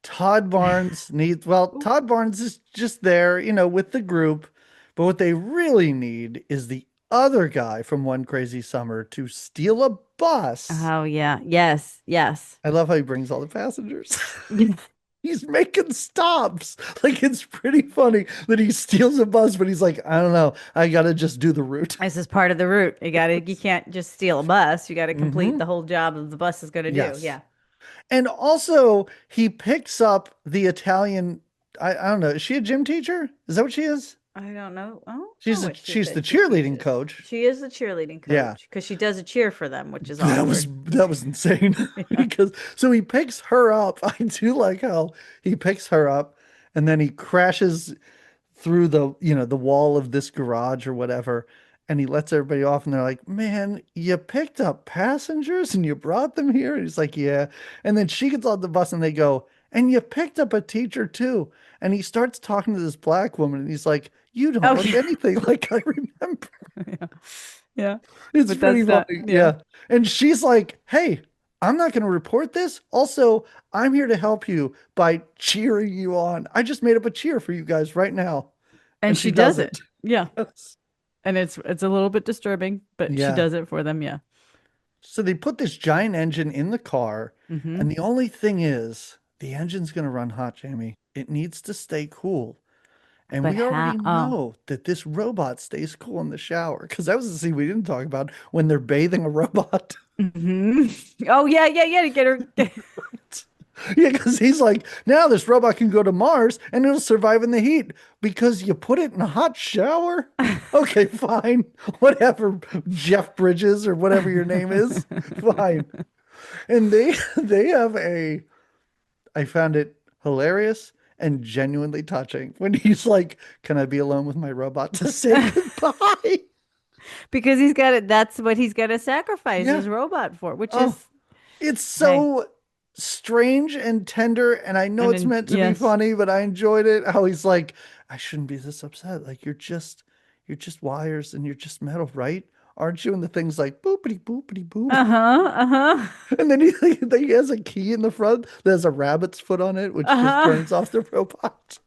Todd Barnes needs, well, Ooh. Todd Barnes is just there, with the group. But what they really need is the other guy from One Crazy Summer to steal a bus. Oh, yeah. Yes. Yes. I love how he brings all the passengers. This He's making stops. Like it's pretty funny that he steals a bus, but he's like, I don't know, I gotta just do the route. is part of the route. You can't just steal a bus. You got to complete Hmm. the whole job that the bus is going to do. Yes. Yeah. And also he picks up the Italian. I don't know. Is she a gym teacher? Is that what she is? I don't know. I don't know She's what she's the she cheerleading teaches. coach. She is the cheerleading Yeah. coach because she does a cheer for them, which is That was awkward. that was insane Yeah. because so he picks her up. I do like how he picks her up and then he crashes through the wall of this garage or whatever, and he lets everybody off and they're like, man, you picked up passengers and you brought them here. And he's like, yeah. And then she gets on the bus and they go, and you picked up a teacher too. And he starts talking to this black woman and he's like, you don't Oh, look yeah. anything like I remember. Yeah. Yeah. It's But pretty that's not, funny. yeah. Yeah. And she's like, hey, I'm not going to report this. Also, I'm here to help you by cheering you on. I just made up a cheer for you guys right now. And And she she does does it. it. Yeah. Yes. And it's a little bit disturbing, but she Yeah. does it for them. Yeah. So they put this giant engine in the car, Hmm. and the only thing is the engine's going to run hot, Jamie. It needs to stay cool. And But we how? already Oh. know that this robot stays cool in the shower because that was the scene we didn't talk about when they're bathing a robot. Hmm. Oh yeah, yeah, yeah. To get her. Yeah, because he's like, now this robot can go to Mars and it'll survive in the heat because you put it in a hot shower. Okay, fine. Whatever, Jeff Bridges or whatever your name is. Fine. And they have a I found it hilarious and genuinely touching when he's like, "Can I be alone with my robot to say goodbye?" Because he's got it. That's what he's got to sacrifice Yeah. his robot for, which Oh, is, it's hey, so strange and tender, and I know and it's then meant to be yes, funny, but I enjoyed it. How he's like, "I shouldn't be this upset. Like you're just wires and you're just metal, right? Aren't you?" And the thing's like boopity boopity boop. uh-huh, uh-huh, And then he has a key in the front that has a rabbit's foot on it, which just uh-huh. turns off the robot.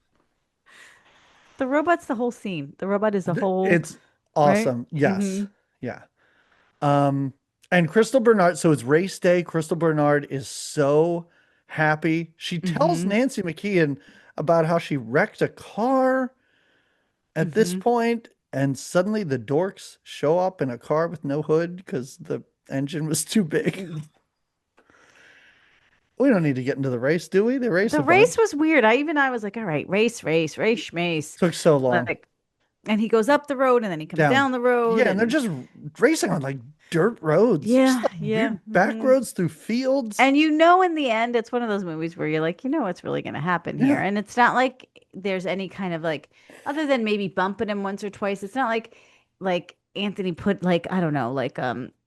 The robot's the whole scene. The robot is the whole, It's right? awesome. Mm-hmm. Yes. Yeah. Um, and Crystal Bernard, so it's race day. Crystal Bernard is so happy. She tells Mm-hmm. Nancy McKeon about how she wrecked a car at this Mm-hmm. point, and suddenly the dorks show up in a car with no hood because the engine was too big. We don't need to get into the race, do we? They race The a race bunch. was weird. I was like, all right, race, schmace. Took so long. Like, and he goes up the road and then he comes Down. down the road Yeah, and they're and just racing on like dirt roads, just yeah, like yeah. weird back Hmm. roads through fields. And you know, in the end, it's one of those movies where you're like, you know what's really going to happen here. Yeah. And it's not like there's any kind of like, other than maybe bumping him once or twice, it's not like Anthony put like, I don't know,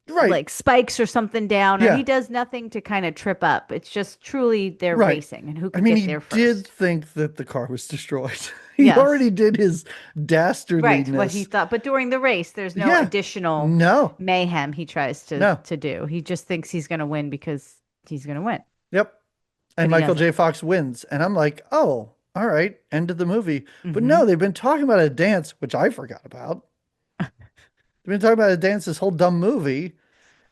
Right. like spikes or something down, or he Yeah. does nothing to kind of trip up. It's just truly they're Right. racing and who I could mean, get he there did first. think that the car was destroyed. He Yes. already did his Right, what he dastardliness. thought. But during the race, there's no Yeah. additional No. mayhem he tries to No. do. He just thinks he's going to win because he's going to win, Yep. And but he Michael doesn't. J. Fox wins. And I'm like, oh, all right. End of the movie. But Hmm. no, they've been talking about a dance, which I forgot about. They've been talking about a dance this whole dumb movie.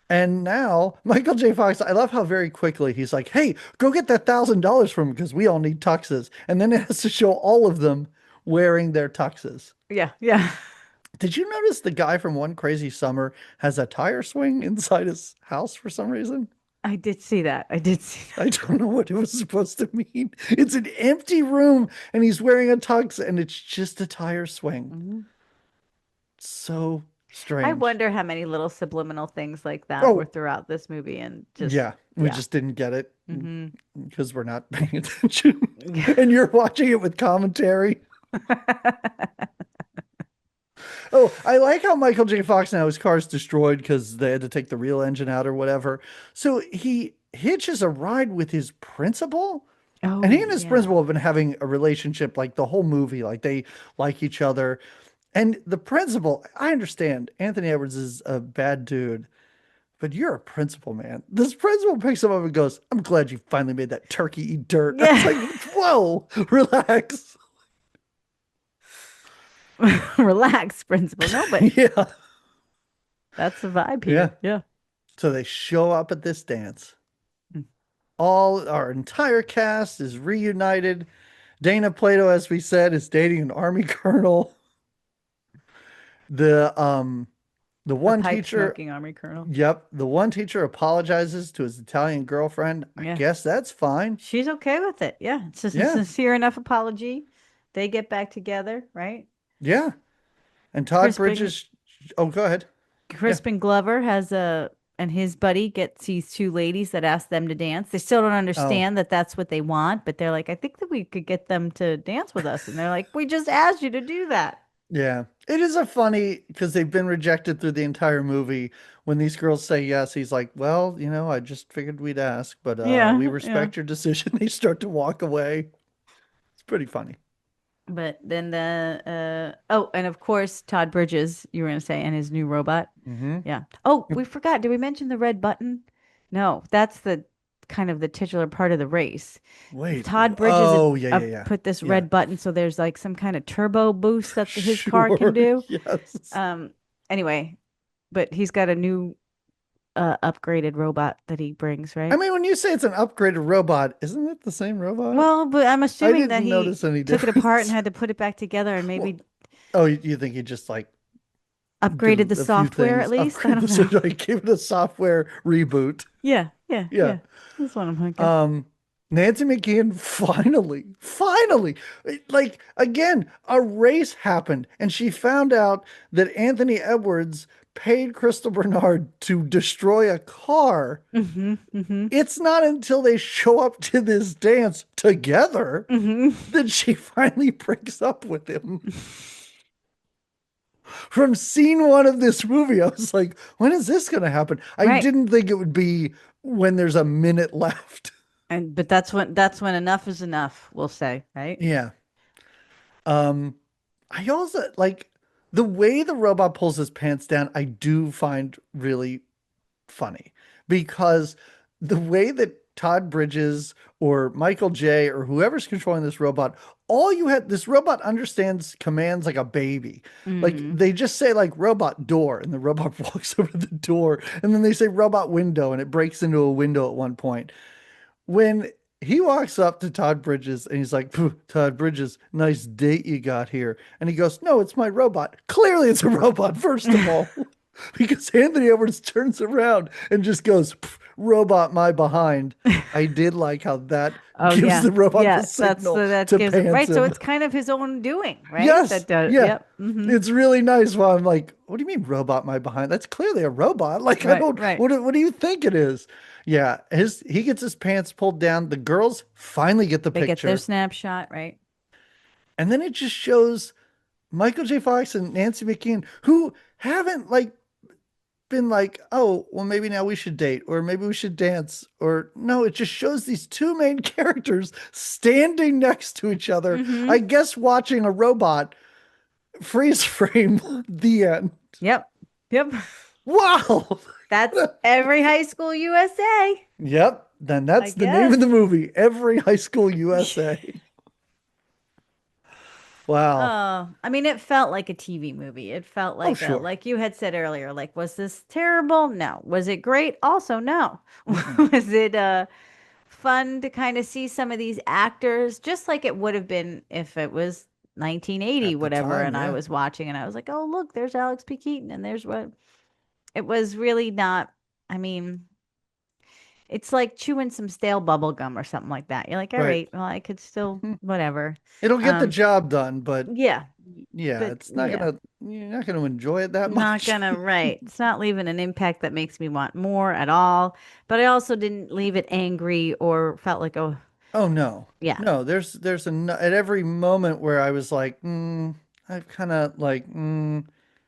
And now Michael J. Fox, I love how very quickly he's like, hey, go get that $1,000 from him because we all need tuxes. And then it has to show all of them wearing their tuxes. Yeah, yeah. Did you notice the guy from One Crazy Summer has a tire swing inside his house for some reason? I did see that. I did see I don't know what it was supposed to mean. It's an empty room and he's wearing a tux and it's just a tire that. swing. Hmm. So I strange. wonder how many little subliminal things like that were Oh, throughout this movie and just yeah, we yeah. just didn't get it Hmm. because we're not paying attention. Yeah. And you're watching it with commentary. Oh, I like how Michael J. Fox now his car's destroyed because they had to take the real engine out or whatever. So he hitches a ride with his principal. And he Oh, and his yeah. principal have been having a relationship like the whole movie. Like they like each other. And the principal, I understand Anthony Edwards is a bad dude, but you're a principal, man. This principal picks him up and goes, I'm glad you finally made that turkey eat dirt. I was Yeah. like, whoa, relax. Relax, principal. No, but Yeah. that's the vibe Yeah. here. Yeah. So they show up at this dance. Mm. All our entire cast is reunited. Dana Plato, as we said, is dating an army colonel. The um the A one pipe teacher, smoking army colonel. yep, the one teacher apologizes to his Italian girlfriend. I Yeah. guess that's fine. She's okay with it. Yeah. It's just a Yeah. sincere enough apology. They get back together, right? Yeah. And Todd Crispin Bridges, oh, go ahead. Yeah. Crispin Glover has a and his buddy gets these two ladies that ask them to dance. They still don't Oh, understand that that's what they want, but they're like, I think that we could get them to dance with us. And they're like, we just asked you to do that. yeah. It is a funny because they've been rejected through the entire movie. When these girls say yes, he's like, well, I just figured we'd ask, but we Yeah, yeah. respect your decision. They start to walk away. It's pretty funny. But then oh, and of course Todd Bridges, you were gonna say, and his new robot. Hmm. Yeah. Oh, we forgot. Did we mention the red button? No, that's the kind of the titular part of the race. Wait. Todd Bridges had Oh, yeah, yeah, yeah. put this Yeah. red button, so there's like some kind of turbo boost that his car can Sure. do. Yes. Um, anyway, but he's got a new upgraded robot that he brings, I right? mean, when you say it's an upgraded robot, isn't it the same robot? Well, but I'm I assuming that didn't he notice any took it apart and difference. had to put it back together and Well, maybe oh, you think he just like upgraded did the a few software at things, least? I upgrade the don't know. system, like give it a software reboot. Yeah, yeah, Yeah. yeah. That's what I'm thinking. Um, Nancy McKeon finally, like again, a race happened, and she found out that Anthony Edwards paid Crystal Bernard to destroy a car. Mm-hmm. It's not until they show up to this dance together Mm-hmm. that she finally breaks up with him. From scene one of this movie, I was like, when is this going to happen? I Right. didn't think it would be when there's a minute left. And but that's when enough is enough, we'll say, right? Yeah. Um, I also like the way the robot pulls his pants down, I do find really funny because the way that Todd Bridges or Michael J or whoever's controlling this robot, all you had this robot understands commands like a baby. Like Mm-hmm. they just say like robot door and the robot walks over the door and then they say robot window and it breaks into a window at one point. When he walks up to Todd Bridges and he's like, Todd Bridges, nice date you got here. And he goes, no, it's my robot. Clearly it's a robot, first of all. Because Anthony Edwards turns around and just goes, robot my behind. I did like how that Oh gives yeah. the robot the Yeah, signal that to gives it pants right. So him. it's kind of his own doing, right? Yes. That does. Yeah. Yep. Mm-hmm. It's really nice. While I'm like, what do you mean robot my behind? That's clearly a robot. Like, I Right, don't, right. what do you think it is? Yeah. He gets his pants pulled down. The girls finally get the They get their picture. snapshot, right? And then it just shows Michael J. Fox and Nancy McKeon, who haven't like been like, oh, well, maybe now we should date, or maybe we should dance, or no, it just shows these two main characters standing next to each other. Mm-hmm. I guess watching a robot freeze frame the end. Yep. Yep. Wow. That's every high school USA, Yep. Then I that's the name of the guess. movie. Every High School USA. Wow. I mean, it felt like a TV movie. It felt Oh, like sure. like you had said earlier, like, was this terrible? No. Was it great? Also, no. Mm-mm. Was it fun to kind of see some of these actors, just like it would have been if it was 1980, At the whatever, time, and I yeah. was watching and I was like, oh, look, there's Alex P. Keaton, and there's what it was really not. I mean, it's like chewing some stale bubble gum or something like that. You're like, all Right. right, well, I could still, Mhm. whatever. It'll get the Um, job done, but yeah, yeah, but it's not yeah, gonna, you're not gonna enjoy it that not much. gonna, right. It's not leaving an impact that makes me want more at all. But I also didn't leave it angry or felt like, oh, Oh no. yeah, No, there's at every moment where I was like, I kind of like,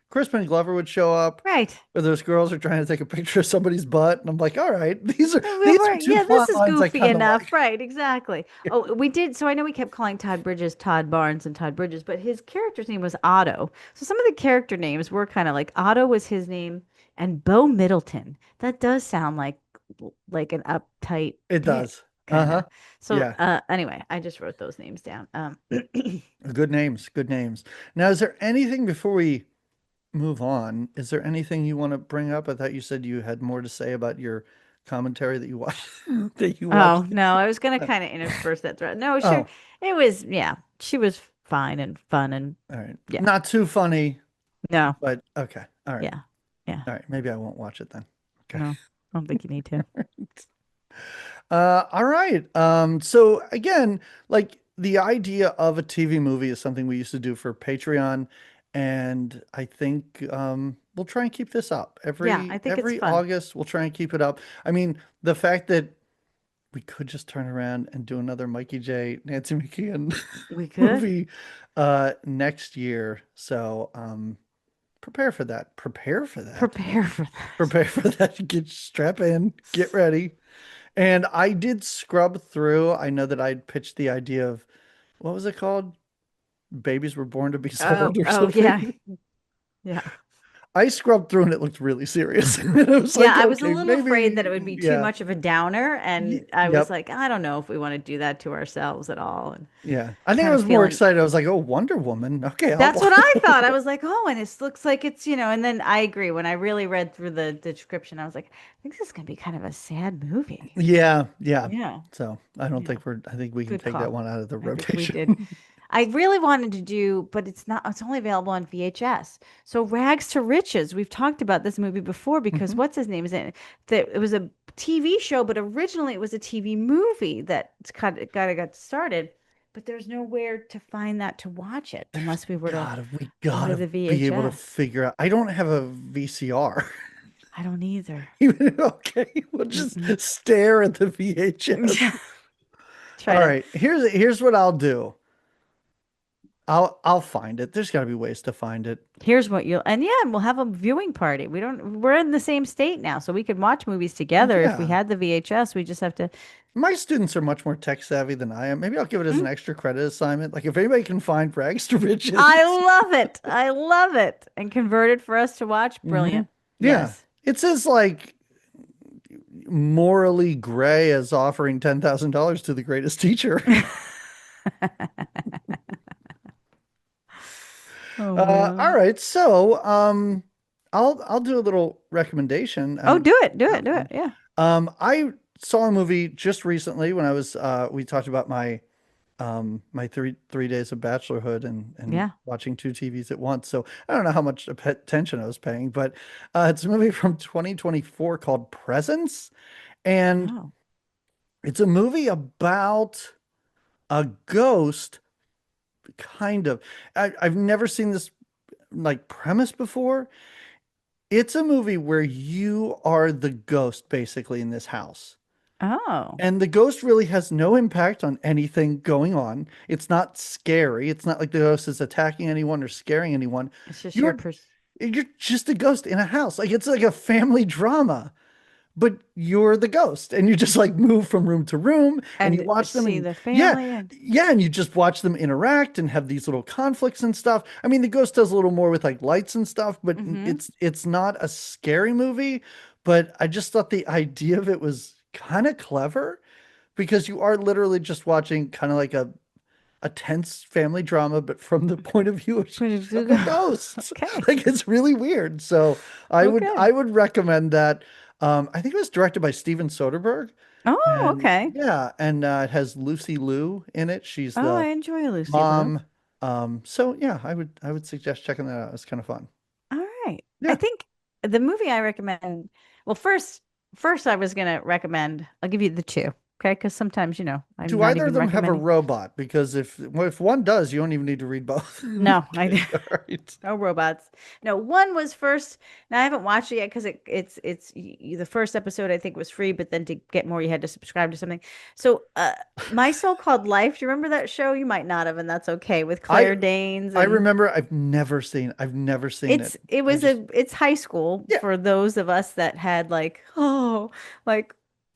Crispin Glover would show up right. where those girls are trying to take a picture of somebody's butt, and I'm like, all right, these are two Yeah, this plot is lines I goofy kind of enough. like. Right, exactly. Oh, we did. So I know we kept calling Todd Bridges Todd Barnes and Todd Bridges, but his character's name was Otto. So some of the character names were kind of like Otto was his name and Beau Middleton. That does sound like an uptight It pig, does. kind Uh-huh. of. So Yeah. anyway, I just wrote those names down. Good names, good names. Now, is there anything before we move on? Is there anything you want to bring up? I thought you said you had more to say about your commentary that you watched that you Oh, watched. no, I was gonna kind of intersperse that thread. No, sure. Oh, It was, yeah, she was fine and fun and all right. yeah. Not too funny, No, but okay. All right. yeah. Yeah. All right. Maybe I won't watch it then. Okay. No, I don't think you need to. All right. So again, like the idea of a TV movie is something we used to do for Patreon, and I think we'll try and keep this up Yeah, I think it's every fun. August. We'll try and keep it up. I mean, the fact that we could just turn around and do another Mikey J. Nancy McKeon We could movie next year. So prepare for that. Prepare for that. prepare for that. Prepare for that. Get strap in. Get ready. And I did scrub through. I know that I'd pitched the idea of what was it called? Babies were born to be Oh, sold or oh yeah, something. yeah. I scrubbed through and it looked really serious. And I was Yeah, like, I was a okay, little afraid that maybe, it would be too yeah. much of a downer, and I was Yep. like, I don't know if we want to do that to ourselves at all, and Yeah. I think I kind of was more feeling excited. I was like, oh, Wonder Woman. Okay, I'll that's what watch. I thought. I was like, oh, and it looks like it's, and then I agree. When I really read through the description, I was like, I think this is gonna be kind of a sad movie. Yeah, yeah. Yeah, So yeah, I think we can good take that call. one out of the I think we did. rotation. I really wanted to do, but it's only available on VHS. So Rags to Riches. We've talked about this movie before because Mhm. what's his name is in it? That it was a TV show, but originally it was a TV movie that got started. But there's nowhere to find that to watch it unless we were to We go to gotta the be able to VHS. figure out. I don't have a VCR. I don't either. Okay, we'll just Mm-mm. stare at the VHS. Try All to. right, here's what I'll do. I'll find it. There's got to be ways to find it. Here's what you'll, and yeah, we'll have a viewing party. We're in the same state now, so we could watch movies together if we Yeah. had the VHS. We just have to. My students are much more tech savvy than I am. Maybe I'll give it as Hmm? an extra credit assignment. Like if anybody can find rags to I riches. love it. I love it. And converted for us to watch. Hmm. Brilliant. Yeah. Yes. It says like morally gray as offering $10,000 to the greatest teacher. Oh All man. right. So, I'll do a little recommendation Oh, and do it. Do it. Do it. um, Yeah. I saw a movie just recently when I was we talked about my three days of bachelorhood and Yeah. watching two TVs at once. So I don't know how much attention I was paying, but it's a movie from 2024 called Presence, and Oh. it's a movie about a ghost, kind of. I've never seen this like premise before. It's a movie where you are the ghost basically in this house. Oh. And the ghost really has no impact on anything going on. It's not scary. It's not like the ghost is attacking anyone or scaring anyone. It's just your You're pers you're just a ghost in a house. Like it's like a family drama, but you're the ghost and you just like move from room to room and you and watch them see and the yeah, family and yeah, and you just watch them interact and have these little conflicts and stuff. I mean, the ghost does a little more with like lights and stuff, but mm-hmm. it's not a scary movie, but I just thought the idea of it was kind of clever because you are literally just watching kind of like a tense family drama, but from the point of view of a ghost. Okay. Like it's really weird. So Okay. I would recommend that. I think it was directed by Steven Soderbergh, Oh, and okay. yeah, and it has Lucy Liu in it. She's Oh, I the enjoy Lucy Liu. mom. So yeah, I would suggest checking that out. It's kind of fun. All right. I Yeah. think the movie I recommend, well, first I was gonna recommend, I'll give you the two, okay? Because sometimes, I'm Do not either of even them have a recommending. robot? Because if one does, you don't even need to read both. No, Okay, all right. no robots. No, one was first. Now I haven't watched it yet because the first episode I think was free, but then to get more you had to subscribe to something. So, My So-Called Life. Do you remember that show? You might not have, and that's okay. With I Claire Danes I and remember I've never seen it. I just it's high school yeah. for those of us that had like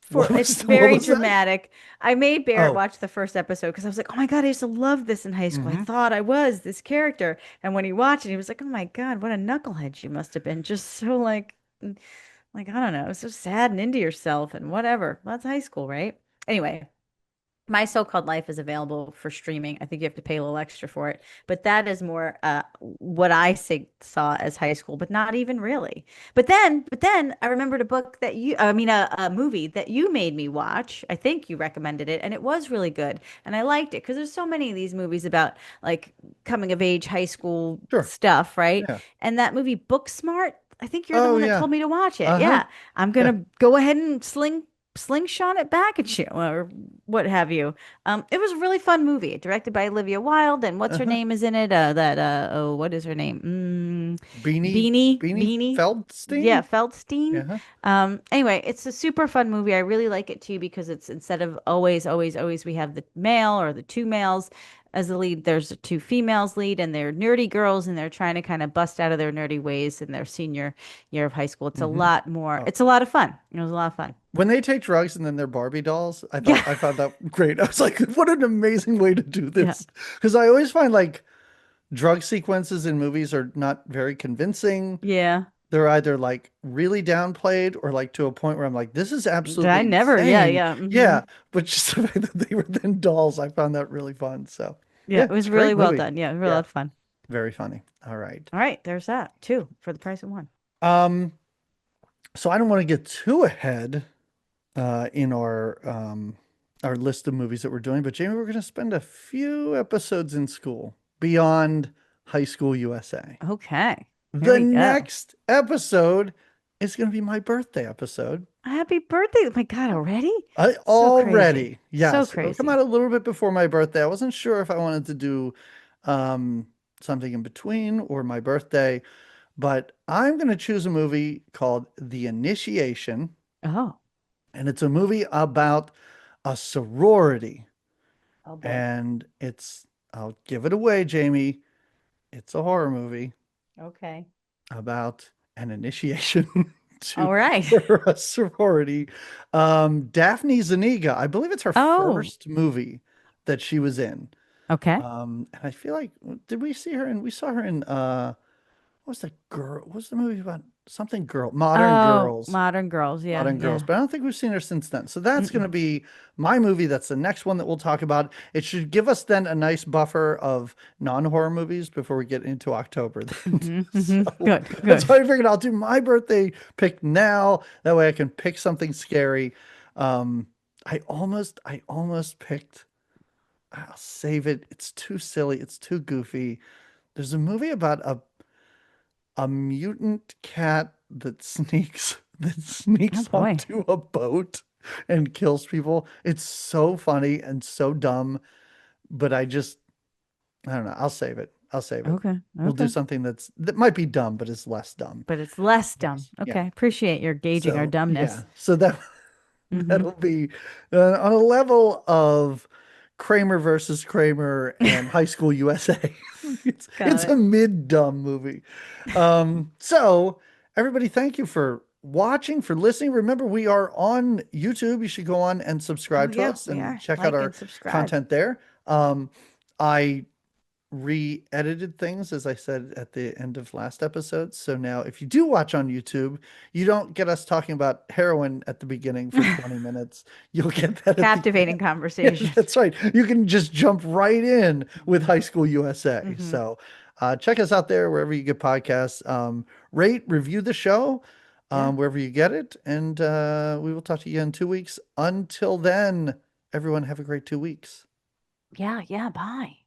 for it's What very was that? dramatic. I made Barrett Oh. watch the first episode because I was like, oh my God, I used to love this in high school. I Hmm. thought I was this character. And when he watched it, he was like, oh my God, what a knucklehead you must have been. Just so like I don't know, so sad and into yourself and whatever. That's high school, right? Anyway, my So-Called Life is available for streaming. I think you have to pay a little extra for it, but that is more what saw as high school, but not even really. But then I remembered a book that I mean, a movie that you made me watch. I think you recommended it, and it was really good, and I liked it because there's so many of these movies about like coming of age, high school Sure. stuff, right? Yeah. And that movie Book Smart. I think you're the Oh one that yeah. told me to watch it. Uh-huh. Yeah, I'm Yeah. gonna go ahead and slingshot it back at you or what have you. It was a really fun movie, directed by Olivia Wilde, and what's her Uh-huh. name is in it? What is her name? Beanie Beanie. Yeah, Feldstein? Feldstein. Yeah. Anyway, it's a super fun movie. I really like it too because it's instead of always we have the male or the two males as the lead, there's the two females lead and they're nerdy girls and they're trying to kind of bust out of their nerdy ways in their senior year of high school. Hmm. Oh. It's a lot of fun. It was a lot of fun. When they take drugs and then they're Barbie dolls, Yeah. I found that great. I was like, what an amazing way to do Yeah. this. Because I always find like drug sequences in movies are not very convincing. Yeah. They're either like really downplayed or like to a point where I'm like, this is I absolutely never, yeah, insane. yeah. Yeah, but just the fact that they were then dolls, I found that really fun. So Yeah, yeah, it it's was a really great well movie. done. Yeah, it was really a Yeah, lot of fun. very funny. All right. All right, there's that. Two for the price of one. Um, so I don't want to get too ahead in our list of movies that we're doing, but Jamie, we're going to spend a few episodes in school beyond High School USA. Okay, here The we go. next episode is going to be my birthday episode. Happy birthday. Oh my God, already? I So crazy. already, So yes, it'll come out crazy. a little bit before my birthday. I wasn't sure if I wanted to do um, something in between or my birthday, but I'm going to choose a movie called The Initiation, Oh, and it's a movie about a sorority. oh boy. And I'll give it away, Jamie. It's a horror movie Okay. about an initiation to All right. for a sorority. Daphne Zuniga, I believe it's her Oh, first movie that she was in. okay. And I feel like did we see her in we saw her in what's the girl what's the movie about something girl modern Oh, girls Modern Girls. Yeah, modern girls yeah. but I don't think we've seen her since then, so that's going to Mm-mm. be my movie. That's the next one that we'll talk about. It should give us then a nice buffer of non-horror movies before we get into October then. So Good, that's good. why I figured I'll do my birthday pick now, that way I can pick something scary. I almost picked, I'll save it, it's too silly, it's too goofy. There's a movie about a mutant cat that sneaks that Oh sneaks boy. onto a boat and kills people. It's so funny and so dumb, but I don't know. I'll save it. I'll save it. Okay, We'll do okay. something that might be dumb, but is less dumb. But it's less dumb. Yes. Yeah. Okay, appreciate your gauging our So dumbness. yeah. So that Mm-hmm. that'll be on a level of Kramer versus Kramer and High School USA. Got It's a it. mid dumb movie. So everybody, thank you for watching, for listening. Remember, we are on YouTube. You should go on and Oh subscribe to yeah, us we and are. check out Like our and subscribe. content there. I re-edited things, as I said at the end of last episode. So now if you do watch on YouTube, you don't get us talking about heroin at the beginning for 20 minutes. You'll get that at the Captivating end. Yeah, conversation. that's right. You can just jump right in with High School USA. Mm-hmm. So check us out there wherever you get podcasts. Rate, review the show Yeah. wherever you get it. And we will talk to you in 2 weeks. Until then, everyone have a great 2 weeks. Yeah, yeah, bye.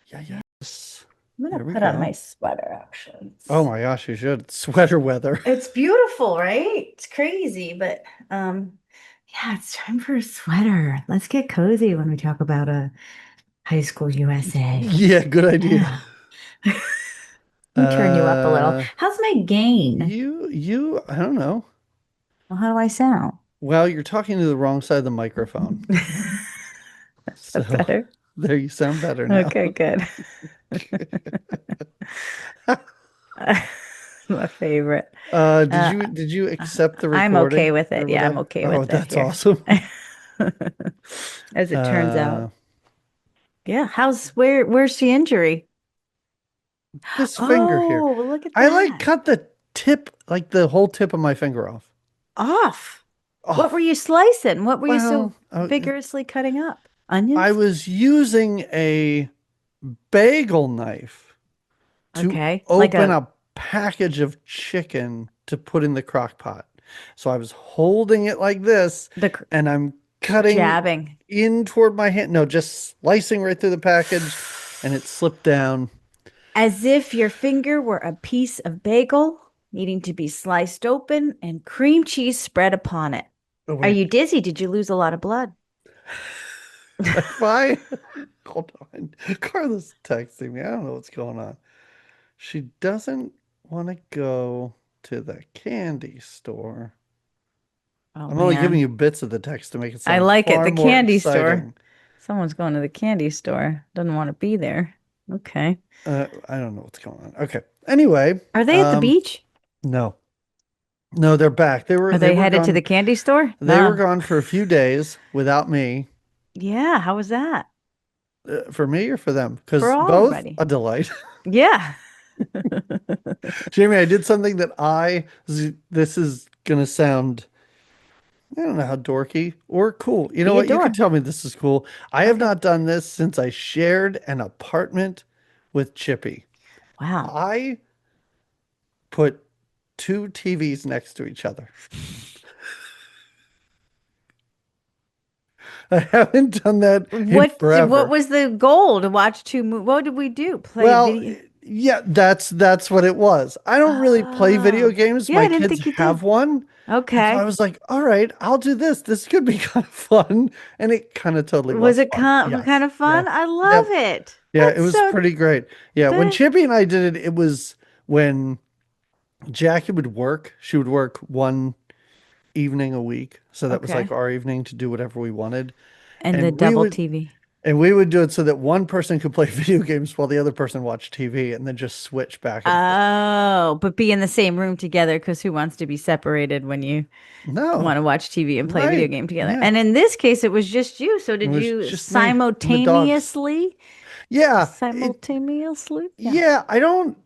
Yeah, Yeah. yes. I'm gonna There we put on my go. sweater actually. Oh my gosh, you should. Sweater weather. It's beautiful, right? It's crazy, but yeah, it's time for a sweater. Let's get cozy when we talk about a High School USA. Yeah, good idea. Yeah. Let me turn you up a little. Uh, How's my gain? I don't know. Well, how do I sound? Well, you're talking to the wrong side of the microphone. That's that So better. there you sound better now. Okay, good. My favorite. Did Uh, you accept the I'm okay recording with or it. Yeah, I'm whatever? okay Oh, with it that's here. awesome. As it turns Uh, out. Yeah, where's the injury? this finger here. Oh, well, look at I like that. cut the tip, like the whole tip of my finger off. Off. What were Off. you slicing? What were you so Well, vigorously cutting up? I Onions? was using a bagel knife to Okay. Like open a a package of chicken to put in the crock pot. So I was holding it like this the and I'm cutting jabbing. in toward my hand. No, just slicing right through the package and it slipped down. As if your finger were a piece of bagel needing to be sliced open and cream cheese spread upon it. Oh, Are wait. you dizzy? Did you lose a lot of blood? If I hold on, Carla's texting me. I don't know what's going on. She doesn't want to go to the candy store. Oh I'm only giving man. you bits of the text to make it I sound like it. far The more candy store. exciting. Someone's going to the candy store. Doesn't want to be there. Okay. I don't know what's going on. Okay. Anyway, Are they at the beach? no, no, they're back. They Are were they they were headed to gone. the candy store? They were No. gone for a few days without me. Yeah, how was that? For me or for them? For Because both everybody. a delight. Yeah. Jamie, I did something that this is gonna sound, I don't know how dorky or cool. You know Be a what? You can door. tell me this is cool. I have Okay. not done this since I shared an apartment with Chippy. Wow. I put two TVs next to each other. I haven't done that in What forever. was the goal to watch two mo what did we do? Play Well, video? yeah, that's what it was. I don't really play video Oh. games. Yeah, I My didn't kids think you did. have one. And so I Okay. was like, all right, I'll do this. This could be kind of fun. And it kind of totally Was was it fun. kind Yes. of Yeah. fun? I love Yep. it. Yeah, it That's was so pretty great. Yeah, when that Chippy and I did it, it was when Jackie would work. She would work one evening a week. So that was like okay. our evening to do whatever we wanted. And the And we double would TV. and we would do it so that one person could play video games while the other person watched TV and then just switch back and forth. Oh, but be in the same room together because who wants to be separated when you No, want to watch TV and play a video right. game together? Yeah. And in this case, it was just you. So It did was you just me and the dogs. simultaneously? Yeah, Simultaneously? Yeah. yeah, I don't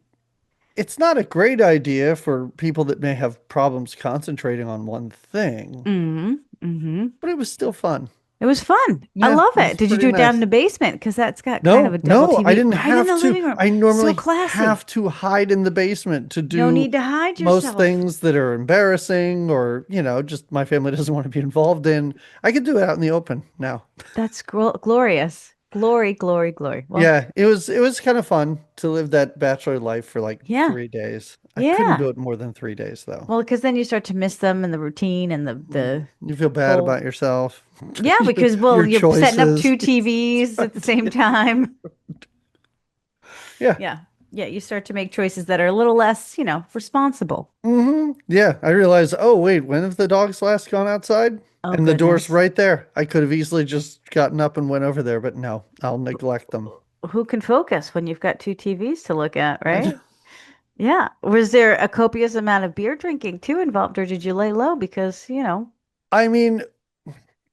it's not a great idea for people that may have problems concentrating on one thing, Mm-hmm. Mm-hmm. but it was still fun. It was fun. I Yeah, love it it. was Did you pretty do it down in nice. the basement? Because that's got kind of a No, double no, I TV didn't right in have the to. living room. I So normally classy. have to hide in the basement to No do need to hide most yourself. things that are embarrassing or, just my family doesn't want to be involved in. I could do it out in the open now. That's glorious. Glory, glory, glory. Well, Yeah, it was kind of fun to live that bachelor life for like yeah. 3 days. I couldn't Yeah. do it more than 3 days though. Well, because then you start to miss them and the routine and the You feel bad whole about yourself, yeah, because your well, you're setting up choices. two TVs at the same time. Yeah. Yeah. Yeah, you start to make choices that are a little less, responsible. Yeah, I realized, oh wait, when have the dogs last gone outside? Oh And the door's goodness. right there. I could have easily just gotten up and went over there, but no, I'll neglect them. Who can focus when you've got two TVs to look at, I do. right? Yeah. Was there a copious amount of beer drinking too involved, or did you lay low because, I mean,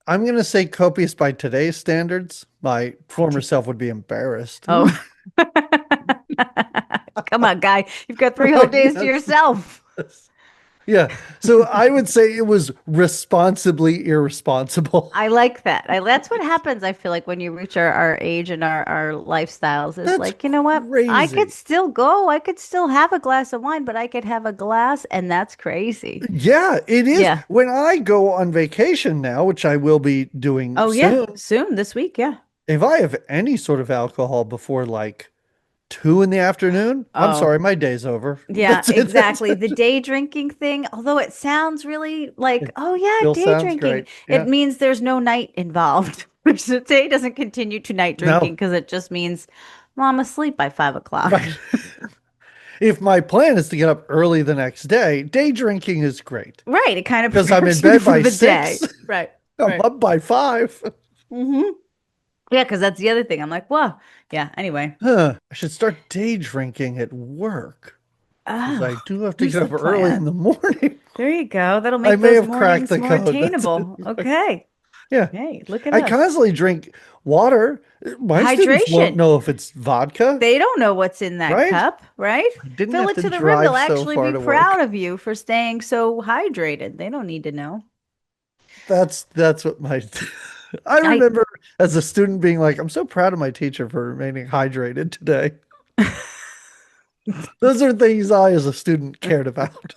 I'm gonna say copious by today's standards. My I former did. self would be embarrassed. Oh. Come on, guy. You've got 3 whole days to Yes. yourself. Yeah. So I would say it was responsibly irresponsible. I like that. That's what happens, I feel like, when you reach our age and our lifestyles is That's like, you know what? I could crazy. still go. I could still have a glass of wine, but I could have a glass, and that's crazy. Yeah, it is. Yeah. When I go on vacation now, which I will be doing Oh, yeah. soon, Soon this week. Yeah. if I have any sort of alcohol before like 2 in the afternoon, I'm Oh, sorry, my day's over. yeah, That's it. That's exactly. The it. day drinking thing, although it sounds really like, It oh, yeah, still day sounds drinking, great. it Yeah. means there's no night involved. Which the day doesn't continue to night drinking No, because it just means, well, I'm asleep by 5 o'clock. right. If my plan is to get up early the next day drinking is great Right. It kind of because I'm in prepares you bed for by the 6. day. Right. I'm Right. up by 5. Hmm. Yeah, because that's the other thing. I'm like, well, yeah, anyway. Huh. I should start day drinking at work because I Oh, do have to here's get the up early in plan. the morning. There you go. That'll I make may those have cracked mornings the more code. That's it. attainable. Okay. Yeah. Hey, look at I us. constantly drink water. My students won't Hydration. know if it's vodka, They don't know what's in that right? cup, right? I didn't Fill have it to to the rim. They'll drive so actually far be to proud work. of you for staying so hydrated. They don't need to know. That's what my I I remember as a student being like, I'm so proud of my teacher for remaining hydrated today. Those are things I as a student cared about.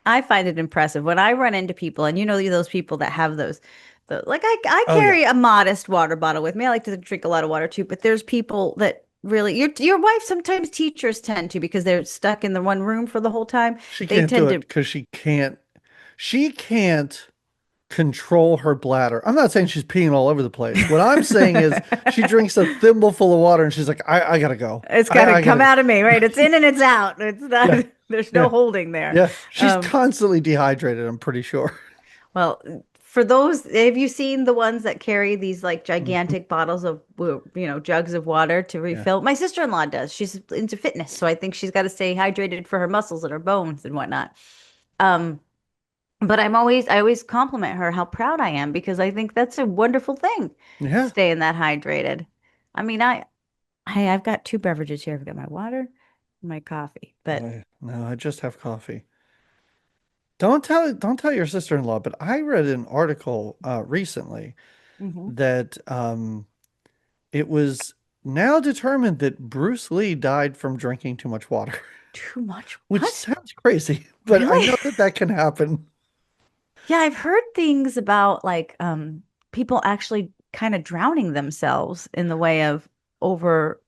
I find it impressive when I run into people, and those people that have like I Oh yeah. carry a modest water bottle with me. I like to drink a lot of water too, but there's people that really your wife sometimes teachers tend to because they're stuck in the one room for the whole time. She They can't do tend it to because she can't control her bladder. I'm not saying she's peeing all over the place. What I'm saying is she drinks a thimbleful of water and she's like, I gotta go. it's got to I gotta come go. out of me, right? It's in and it's out. It's not Yeah. there's no Yeah. holding there. Yeah. She's Um, constantly dehydrated, I'm pretty sure. well, for those, have you seen the ones that carry these like Mhm. gigantic bottles of, jugs of water to Yeah. refill? My sister-in-law does. She's into fitness, so I think she's got to stay hydrated for her muscles and her bones and whatnot. Um, But I always compliment her how proud I am because I think that's a wonderful thing, Yeah. staying that hydrated. I mean, I've got two beverages here. I've got my water, and my coffee. But No, I just have coffee. Don't tell your sister-in-law, but I read an article recently Mhm. that it was now determined that Bruce Lee died from drinking too much water, Too much which what? sounds crazy, but I Really? know that that can happen. Yeah, I've heard things about like people actually kind of drowning themselves in the way of over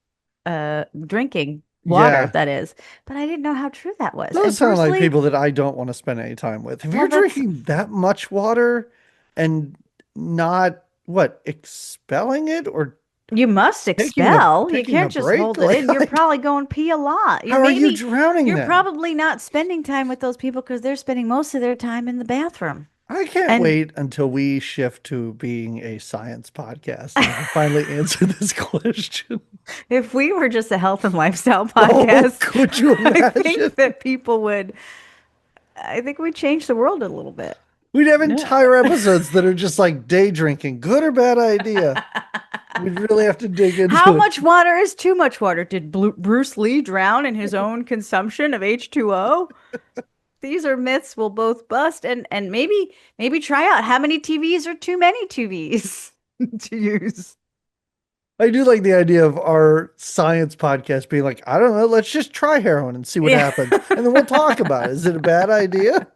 drinking water, Yeah, that is. But I didn't know how true that was. those And sound Bruce like Lee, people that I don't want to spend any time with. If well, you're that's drinking that much water and not what expelling it or you must expel. You taking a can't just break, hold it like, in. You're probably going pee a lot. You how are you maybe drowning you're then? probably not spending time with those people because they're spending most of their time in the bathroom. I can't And wait until we shift to being a science podcast and I can finally answer this question. if we were just a health and lifestyle Oh, podcast, could you I think imagine? that people would, I think we'd change the world a little bit. We'd have Yeah. entire episodes that are just like day drinking, good or bad idea. We'd really have to dig How into it. much water is too much water? Did Bruce Lee drown in his own consumption of H2O? These are myths we'll both bust and maybe try out how many TVs are too many TVs to use. I do like the idea of our science podcast being like, I don't know, let's just try heroin and see what Yeah. happens. And then we'll talk about it. Is it a bad idea?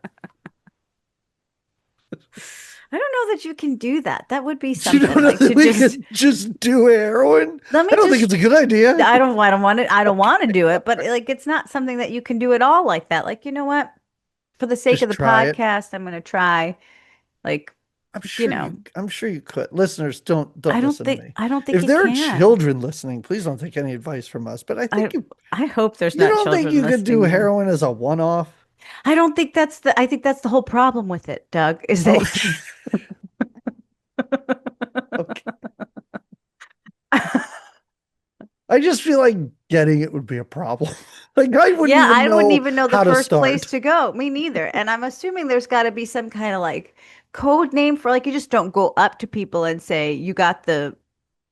I don't know that you can do that. That would be You don't something know like that to we just could just do heroin? let I me don't think just it's a good idea. I don't want it. I don't want to do it, but like it's not something that you can do at all like that. Like, you know what? For the sake of Just the try it. podcast, I'm going to try like, you know, I'm sure you could. Listeners, don't listen to me. I don't think If you there are can. children listening, please don't take any advice from us. But I I think I hope there's you not don't think children you could do listening though. heroin as a one-off? I don't think that's the I think that's the whole problem with it, Doug, is Oh, that okay. I just feel like getting it would be a problem. Like I wouldn't yeah, even I wouldn't know even know the how to first place start. to go. Me neither. And I'm assuming there's got to be some kind of like code name for like you just don't go up to people and say you got the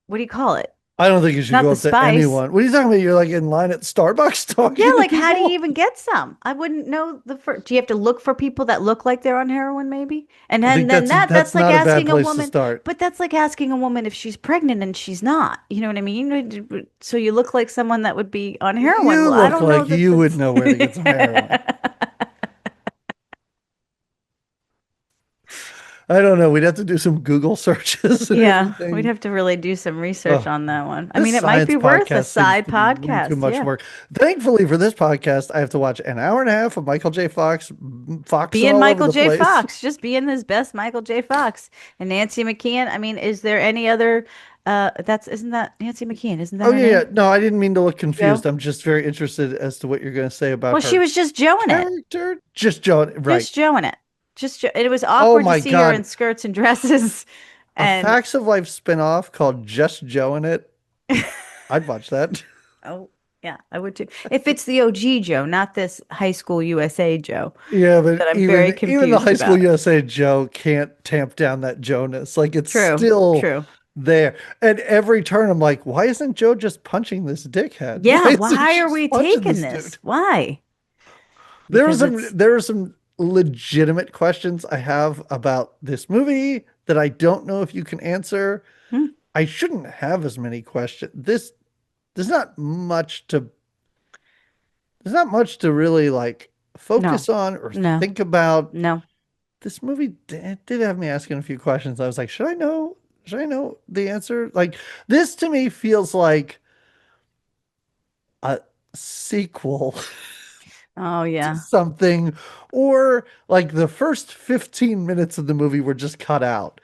what do you call it? I don't think you should Not go the up to spice. anyone. What are you talking about? You're like in line at Starbucks Yeah, talking to like how do you people? even get some? I wouldn't know the first. Do you have to look for people that look like they're on heroin, maybe? And I think then that's that's like not a bad asking a place to woman, start. but that's like asking a woman if she's pregnant and she's not. You know what I mean? So you look like someone that would be on heroin. You Well, I look don't know like that you would that's. know where to get some heroin. I don't know. We'd have to do some Google searches and Yeah, we'd everything. have to really do some research Oh, on that one. I this mean, it might science be worth a podcast seems side to be way too podcast. much Yeah. work. Thankfully for this podcast, I have to watch an hour and a half of Michael J. Fox, foxing Being all over Michael the J. place. Fox, just being his best Michael J. Fox. And Nancy McKeon, I mean, is there any other that's isn't that Nancy McKeon, isn't that Oh her yeah, yeah. name? No, I didn't mean to look confused. Joe? I'm just very interested as to what you're going to say about Well, she her was just Joeing it. character. Just Joan, right? Just Joeing it. It was Oh awkward to my see her God, in skirts and dresses. a And Facts of Life spinoff called Just Joe in It. I'd watch that. oh yeah, I would too. If it's the OG Joe, not this high school USA Joe Yeah, but that I'm very even the confused High School about. USA Joe can't tamp down that Jonas. Like it's True, still true. there. And every turn, I'm like, why isn't Joe just punching this dickhead? Why Yeah, isn't why she are just we punching taking this dude? this? Why? Because it's There are some legitimate questions I have about this movie that I don't know if you can answer. hmm, I shouldn't have as many questions. There's not much to there's not much to really like no, focus on or no, think about. no, This movie did have me asking a few questions. I was like, should I know? Should I know the answer? Like this to me feels like a sequel oh to yeah. something, or like the first 15 minutes of the movie were just cut out.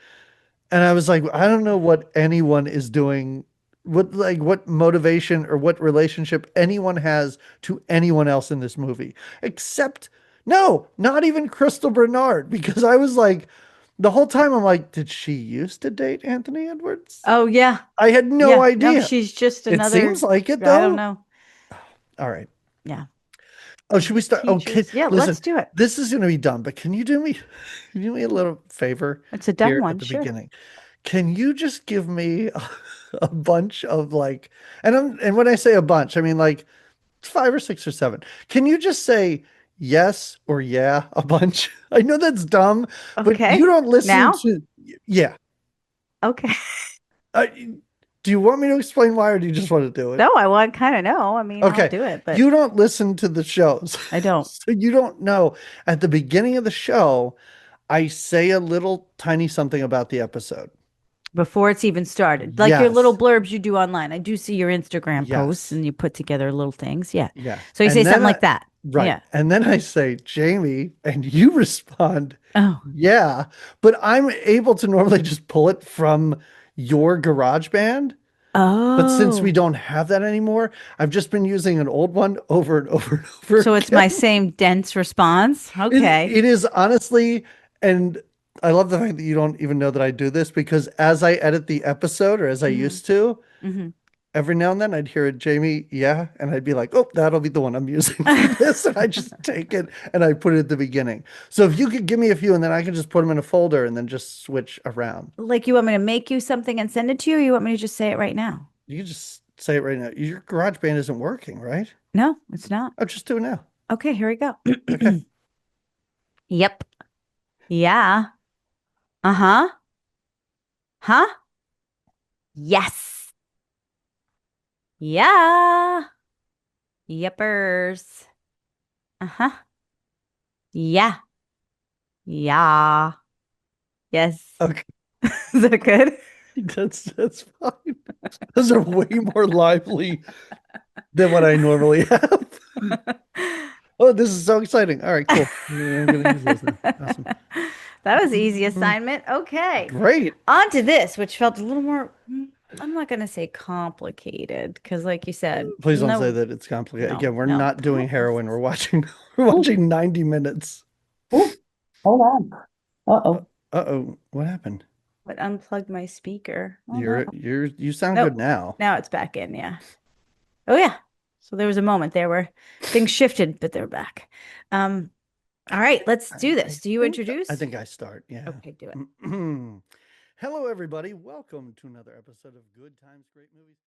And I was like, I don't know what anyone is doing, what motivation or what relationship anyone has to anyone else in this movie, except no, not even Crystal Bernard, because I was like, the whole time I'm like, did she used to date Anthony Edwards? Oh yeah. I had no Yeah. No, idea. she's just It another seems like it I don't though. know. All right. Yeah. Oh, should we start? Okay, Teachers. Yeah, listen, let's do it. this is going to be dumb, but can you do me, can you do me a little favor It's a dumb here at one, the sure. beginning? Can you just give me a bunch of like, and when I say a bunch, I mean like five or six or seven. Can you just say yes or yeah a bunch? I know that's dumb, but you Okay. don't listen Now? to, yeah. Okay. Uh, do you want me to explain why, or do you just want to do it? No, I want kind of know. I mean, I'll Okay, do it, but you don't listen to the shows, I don't. so you don't know. At the beginning of the show, I say a little tiny something about the episode. Before it's even started. Like your little Yes, blurbs you do online. I do see your Instagram posts yes, and you put together little things. Yeah. yeah. So you say And then something like that. right. Yeah. And then I say, Jamie, and you respond, Oh. yeah. But I'm able to normally just pull it from your garage band. But since we Oh. don't have that anymore, I've just been using an old one over and over and over So it's my again. same dense response. It, Okay. it is honestly, and I love the fact that you don't even know that I do this because as I edit the episode, or as I Hmm. used to, Hmm. every now and then I'd hear it, Jamie, yeah, and I'd be like, oh, that'll be the one I'm using for this, and I just take it and I put it at the beginning. So if you could give me a few, and then I can just put them in a folder and then just switch around. Like you want me to make you something and send it to you, or you want me to just say it right now? You can just say it right now. Your garage band isn't working, right? No, it's not. I'll just do it now. Okay, here we go. Okay. Yep. Yeah. Uh-huh. Huh? Yes. Yeah. Yepers. Uh-huh. Yeah. Yeah. Yes. Okay. Is that good? That's fine. Those are way more lively than what I normally have. Oh, this is so exciting. All right, cool. I'm gonna use those now. Awesome. That was easy assignment. Okay. Great. On to this, which felt a little more, I'm not going to say complicated, because like you said, Please don't say no, that it's complicated. no, Again, we're no. not doing heroin. We're watching we're Oh, watching 90 minutes. oh, hold on. Uh-oh. Uh-oh, what happened? But unplugged my speaker. Oh no. You sound Nope. good now. Now it's back in. Yeah. Oh yeah. So there was a moment there where things shifted, but they're back. Um, all right, let's do this. Do you I introduce? think I start. Yeah. Okay, do it. Hello, everybody. Welcome to another episode of Good Times, Great Movies.